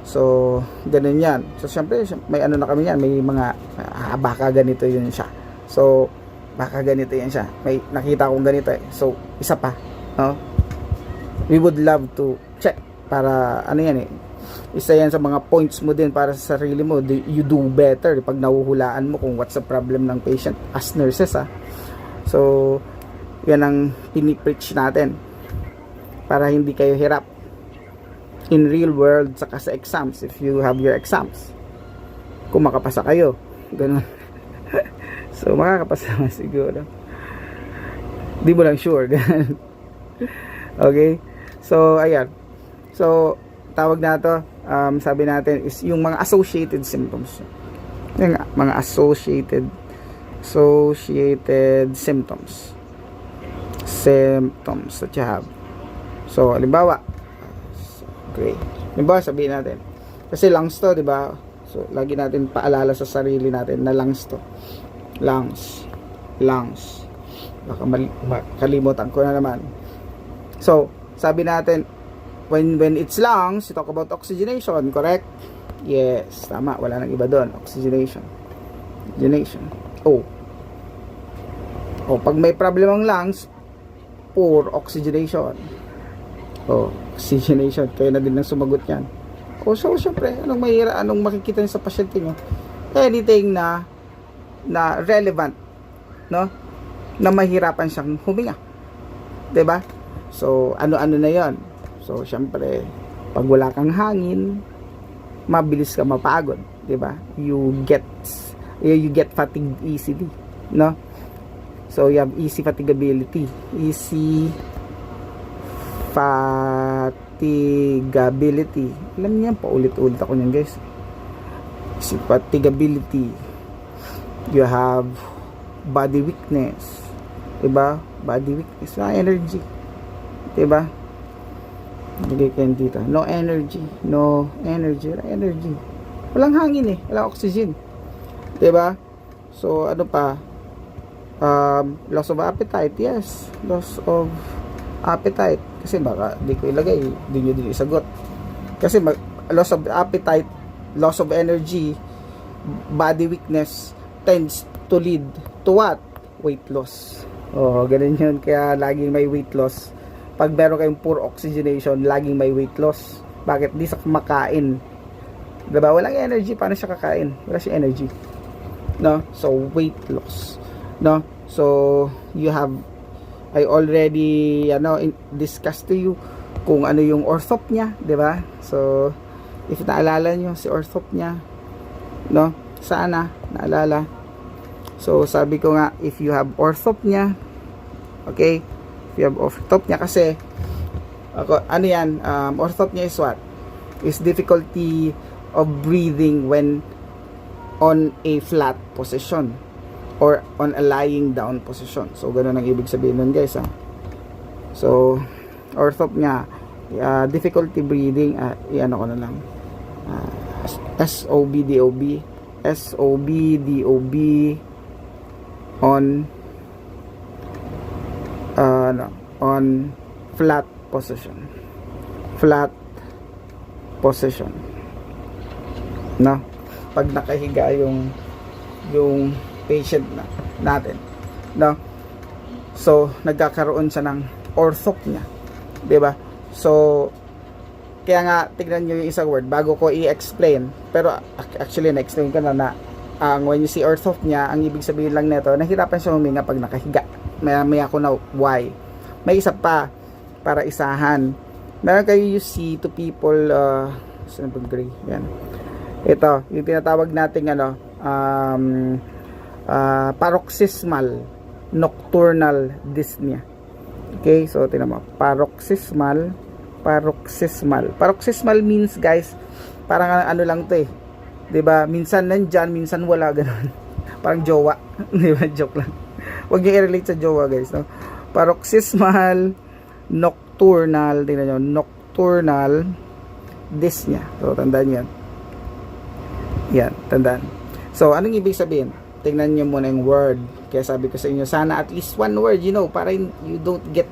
So ganun yan. So syempre may na kami yan, may mga baka ganito yun siya, so baka ganito yan siya, may nakita kong ganito so isa pa, no? We would love to check para yan isa yan sa mga points mo din para sa sarili mo. You do better pag nahuhulaan mo kung what's the problem ng patient as nurses, So yan ang pinipreach natin para hindi kayo hirap in real world saka sa exams, if you have your exams, kung makapasa kayo, ganun. So makakapasa na siguro, di mo lang sure. Okay, so ayan, so tawag na to, sabi natin is yung mga associated symptoms. Yung mga associated symptoms that you have. So, halimbawa, okay. Halimbawa, sabihin natin, kasi lungs to, di ba? So, lagi natin paalala sa sarili natin na lungs to. Lungs. Baka kalimutan ko na naman. So, sabi natin, when it's lungs, you talk about oxygenation, correct? Yes, tama. Wala nang iba doon. Oxygenation. Pag may problem ang lungs, poor oxygenation. Oxygenation. Kaya na din nang sumagot yan. So, syempre, anong makikita niyo sa pasyente nyo? Anything na relevant, no? Na mahirapan siyang huminga. 'Di ba? So, ano na 'yon? So, syempre, pag wala kang hangin, mabilis ka mapagod, 'di ba? You get fatigued easily, no? So, you have easy fatigability. Alam niyo, paulit-ulit ako niyan, guys. Easy fatigability. You have body weakness. Diba? Body weakness. Energy. Diba? Lagay kayo dito. No energy. Walang hangin eh. Walang oxygen. Diba? So, ano pa? Loss of appetite. Yes. Loss of appetite. Kasi baka di ko ilagay. Di nyo din isagot. Kasi loss of appetite, loss of energy, body weakness tends to lead to what? Weight loss. Ganun yun. Kaya laging may weight loss. Pag meron kayong poor oxygenation, laging may weight loss. Bakit? Di sa kumakain. Diba? Walang energy. Paano siya kakain? Wala siya energy. No? So, weight loss. No? So, I already, discussed to you kung ano yung orthopnea. Diba? So, if naalala nyo si orthopnea, no? Sana, naalala. So, sabi ko nga, if you have orthopnea, okay, if you have orthopnea, kasi, orthopnea is what? Is difficulty of breathing when on a flat position or on a lying down position. So, ganun ang ibig sabihin nun, guys, ha? So, orthopnea, difficulty breathing, ko na lang, SOBDOB on flat position, no? Pag nakahiga yung patient natin, no? So, nagkakaroon siya ng orthopnea, 'di ba? So, kaya nga tignan niyo yung isang word bago ko i-explain, pero actually na-explain ko na when you see orthopnea, ang ibig sabihin lang nito, nahirapan siya huminga pag nakahiga. Maya ko na why. May isa pa para isahan. Meron kayo, you see two people, gray. Yan. Ito, yung tinatawag nating paroxysmal nocturnal dyspnea. Okay, so tingnan mo, paroxysmal means, guys, parang ano lang 'to eh. 'Di ba? Minsan nandiyan, minsan wala, ganoon. Parang jowa. 'Di ba? Joke lang. Huwag niyo i-relate sa jowa, guys, no? Paroxysmal nocturnal, tingnan niyo, nocturnal dyspnea. So, tandaan 'yan. Yan, tandaan. So, anong ibig sabihin? Tingnan niyo muna yung word. Kaya sabi ko sa inyo, sana at least one word, para you don't get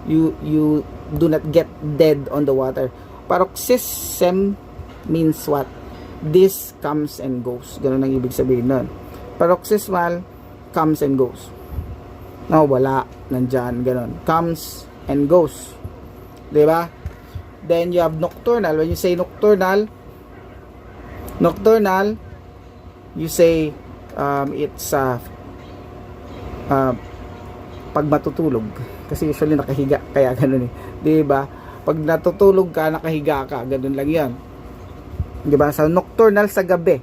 you do not get dead on the water. Paroxysm means what? This comes and goes. Ganun ang ibig sabihin nun. Paroxysmal, comes and goes. No, wala. Nandyan, ganun. Comes and goes. Diba? Then you have nocturnal. When you say nocturnal, you say it's pag matutulog. Kasi usually nakahiga, kaya ganun eh. Diba? Pag natutulog ka, nakahiga ka, ganun lang yan. Diba? So, nocturnal sa gabi.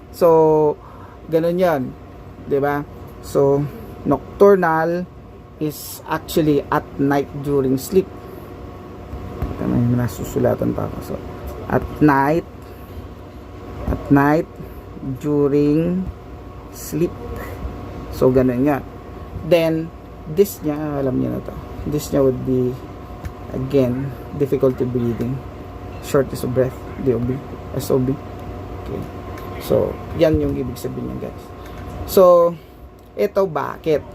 So, ganun yan. Diba? So, nocturnal is actually at night during sleep. Tama yun. nasusulatan pa ako. So, at night, during sleep. So, ganun yan. Then, dyspnea, alam niyo na to. Dyspnea would be, again, difficulty breathing, shortness of breath, DOB, SOB. Okay. So, yan yung ibig sabihin niya, guys. So, ito bakit?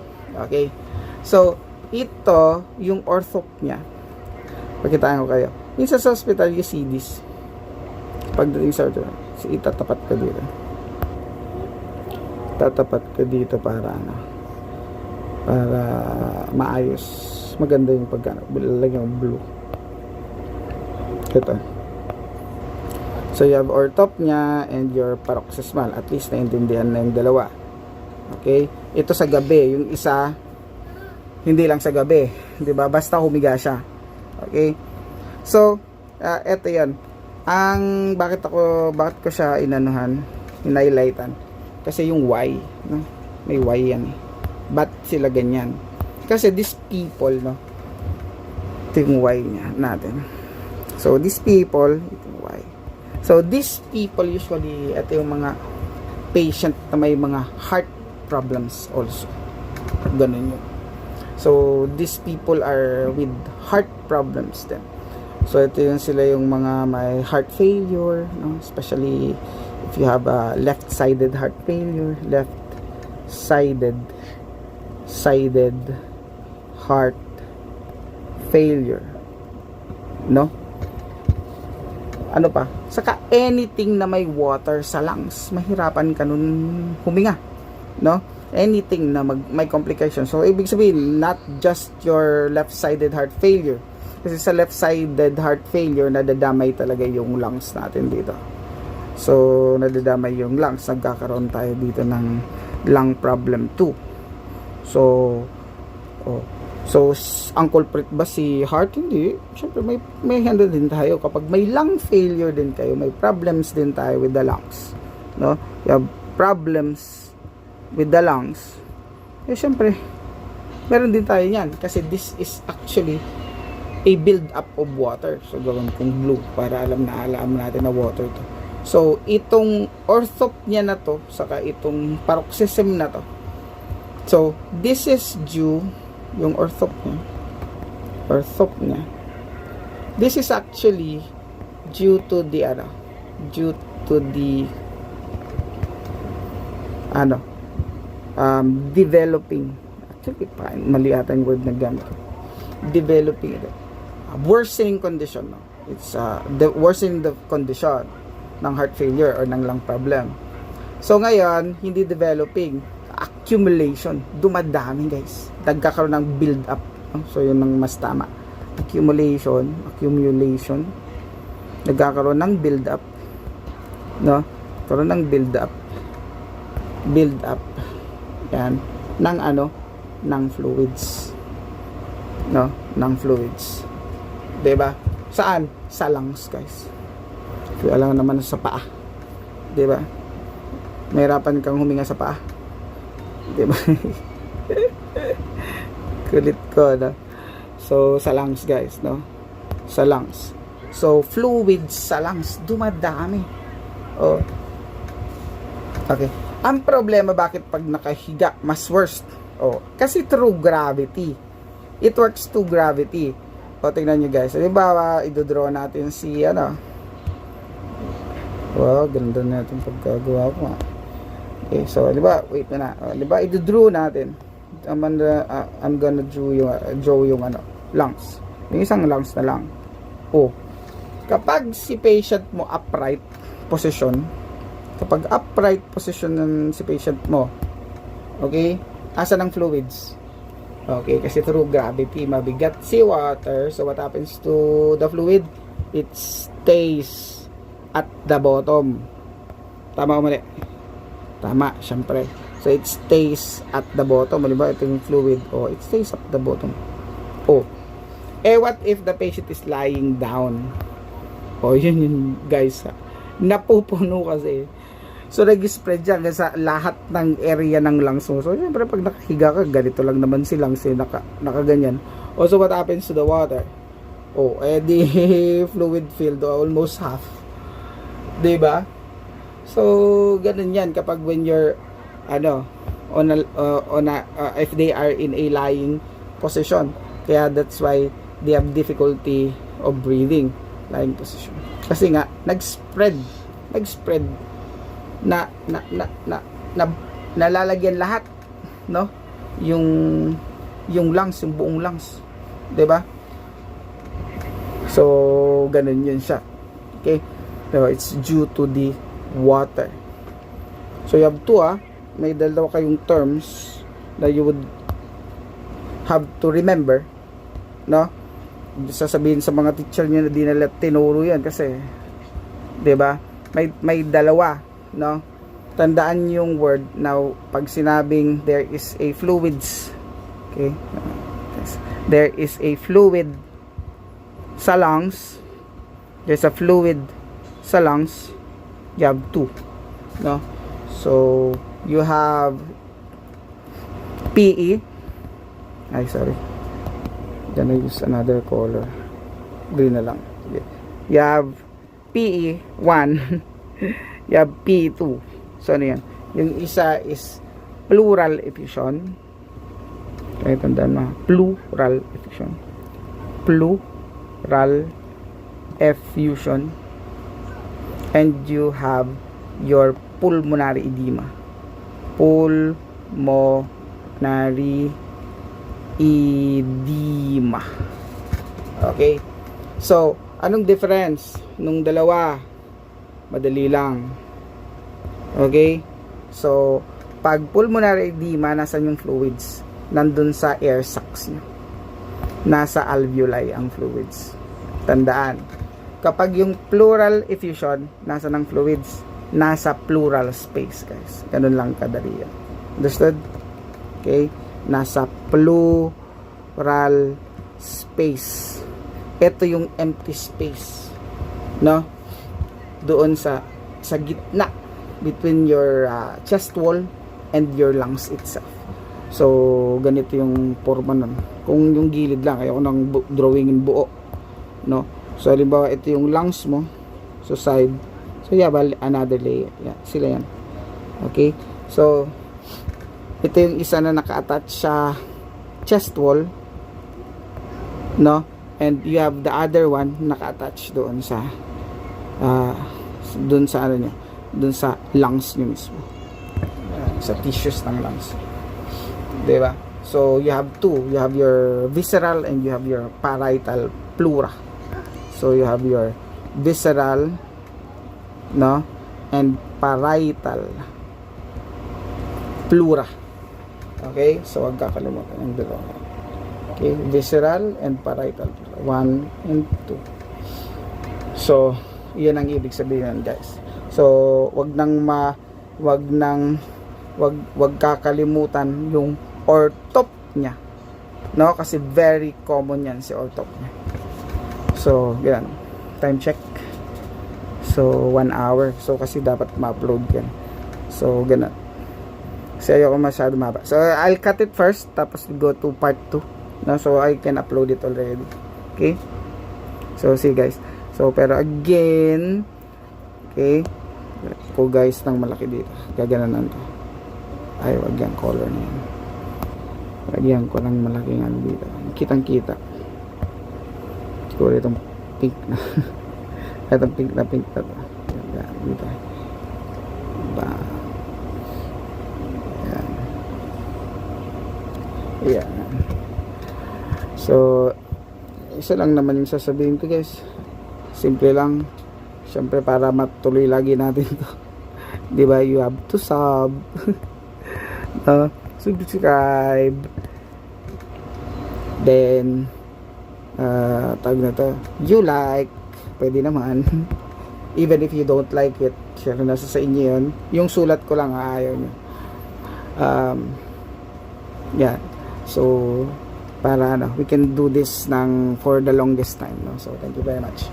Okay. So, ito, yung orthop niya. Pakitaan ko kayo. Minsan sa hospital, you see this. Pagdating sa orthop, itatapat ka dito. Tatapat ka dito para maayos, maganda yung pagkano, lalagyan ng blue. Ito. So you have orthop nya and your paroxysmal, at least naintindihan na yung dalawa. Okay, ito sa gabi, yung isa hindi lang sa gabi, 'di ba? Basta humiga siya. Okay, so ito yan ang bakit ko siya in-highlightan. Kasi yung why, no? May why yan. Ba't sila ganyan? Kasi these people, no? Ito yung why natin. So, these people, ito yung why. So, these people usually, ito yung mga patient na may mga heart problems also. Ganun yun. So, these people are with heart problems then. So, ito yung sila yung mga may heart failure, no? Especially if you have a left-sided heart failure, left-sided heart failure, no? Ano pa? Saka anything na may water sa lungs, mahirapan ka nun huminga, no? Anything na may complication. So, ibig sabihin, not just your left-sided heart failure. Kasi sa left-sided heart failure, nadadamay talaga yung lungs natin dito. So, nadadamay yung lungs. Nagkakaroon tayo dito ng lung problem too. So, ang culprit ba si heart? Hindi. Siyempre, may handle din tayo. Kapag may lung failure din kayo, may problems din tayo with the lungs. No? You have problems with the lungs. Eh, siyempre, meron din tayo yan. Kasi this is actually a build up of water. So, gawin kong blue para alam natin na water to. So, itong orthop niya na to, saka itong paroxysm na to. So, this is due, yung orthop niya. This is actually due to the, developing, actually, mali ata yung word na gamit. Developing, worsening condition, no? It's, the worsening the condition ng heart failure or ng lung problem. So ngayon, hindi developing, accumulation, dumadami guys. Nagkakaroon ng build up. So yun ang mas tama. Accumulation, nagkakaroon ng build up. No? Karoon ng build up. Yan, ng fluids. No, ng fluids. 'Di ba? Saan? Sa lungs, guys. So, alam naman sa paa. 'Di ba? Mahirapan kang huminga sa paa. 'Di ba? Kulit ko, no? So, sa lungs, guys, no? Sa lungs. So, fluids sa lungs, dumadami. Oh. Okay. Ang problema, bakit pag nakahiga, mas worst? Oh, kasi through gravity. It works to gravity. O, tingnan nyo guys. Halimbawa, idodraw natin si, wow, ganda natin pagkagawa ko. Okay, so, diba, wait na. Diba, idodraw natin. I'm gonna draw yung lungs. Yung isang lungs na lang. O, kapag si patient mo upright position, ng si patient mo, okay, asan ang fluids? Okay, kasi through gravity, mabigat si water. So, what happens to the fluid? It stays at the bottom. Tama o mali? Tama, syempre. So, it stays at the bottom. Diba? Ito yung fluid. Oh, it stays at the bottom. Oh. Eh, what if the patient is lying down? Oh, yun guys. Napupuno kasi. So, nag-spread yan sa lahat ng area ng lungs mo. So, syempre, pag nakahiga ka, ganito lang naman si lungs, nakaganyan. Also, what happens to the water? Oh, di fluid filled almost half. 'Di ba? So, ganun 'yan kapag when you're if they are in a lying position. Kaya that's why they have difficulty of breathing, lying position. Kasi nga nag-spread na nalalagyan lahat, no? Yung lungs, yung buong lungs, 'di ba? So, ganun yun siya. Okay? So, it's due to the water. So, you have to, may dalawa kayong terms that you would have to remember, no? Sasabihin sa mga teacher niyo na di nila tinuro yan kasi, 'di ba? May dalawa, no? Tandaan yung word na pag sinabing there is a fluids, okay? There is a fluid sa lungs, there's a fluid sa lungs, you have two, no? So you have PE, gonna use another color, green na lang. You have PE 1 you have PE 2. So ano yan, yung isa is plural effusion, kaya tandaan mo, plural effusion, and you have your pulmonary edema. Okay, so anong difference nung dalawa? Madali lang. Okay, so pag pulmonary edema, nasan yung fluids? Nandun sa air sacs nyo, nasa alveoli ang fluids. Tandaan, kapag yung pleural effusion, nasa ng fluids? Nasa pleural space, guys. Ganun lang kadali yan. Understood? Okay? Nasa pleural space. Ito yung empty space, no? Doon sa gitna between your chest wall and your lungs itself. So, ganito yung forma nun. Kung yung gilid lang, kaya ko nang drawingin buo, no? So, halimbawa, ito yung lungs mo, so side. So, you have another layer. Yeah, sila yan. Okay? So, ito yung isa na naka-attach sa chest wall, no? And you have the other one naka-attach doon sa doon sa ano nyo, doon sa lungs nyo mismo, sa tissues ng lungs, diba? So, you have two. You have your visceral and you have your parietal pleura. So, you have your visceral, no, and parietal pleura. Okay? So, huwag kakalimutan yung dalawa. Okay? Visceral and parietal pleura. 1 and 2. So, yan ang ibig sabihin, guys. So, wag kakalimutan yung orthop niya, no? Kasi very common yan si orthop niya. So, yan. Time check. So, 1 hour. So, kasi dapat ma-upload yan. So, ganun. Kasi ayoko masyado maba. So, I'll cut it first, tapos go to part 2. No? So, I can upload it already. Okay? So, see guys. So, pero again, okay, ko guys ng malaki dito. Gagananan ko. Ay, wag yan, color na yan. Lagyan ko ng malaking ano dito. Kitang-kita. Siguro itong pink na. Itong pink na to. Yan, dito. Ba. Yan. Yan. So, isa lang naman yung sasabihin ko guys. Simple lang. Siyempre para matuloy lagi natin to. Diba? You have to subscribe. Then tawag na to, you like. Pwede naman. Even if you don't like it, share na sa inyo yun. Yung sulat ko lang ayaw nyo. Yeah. So para we can do this for the longest time, no? So thank you very much.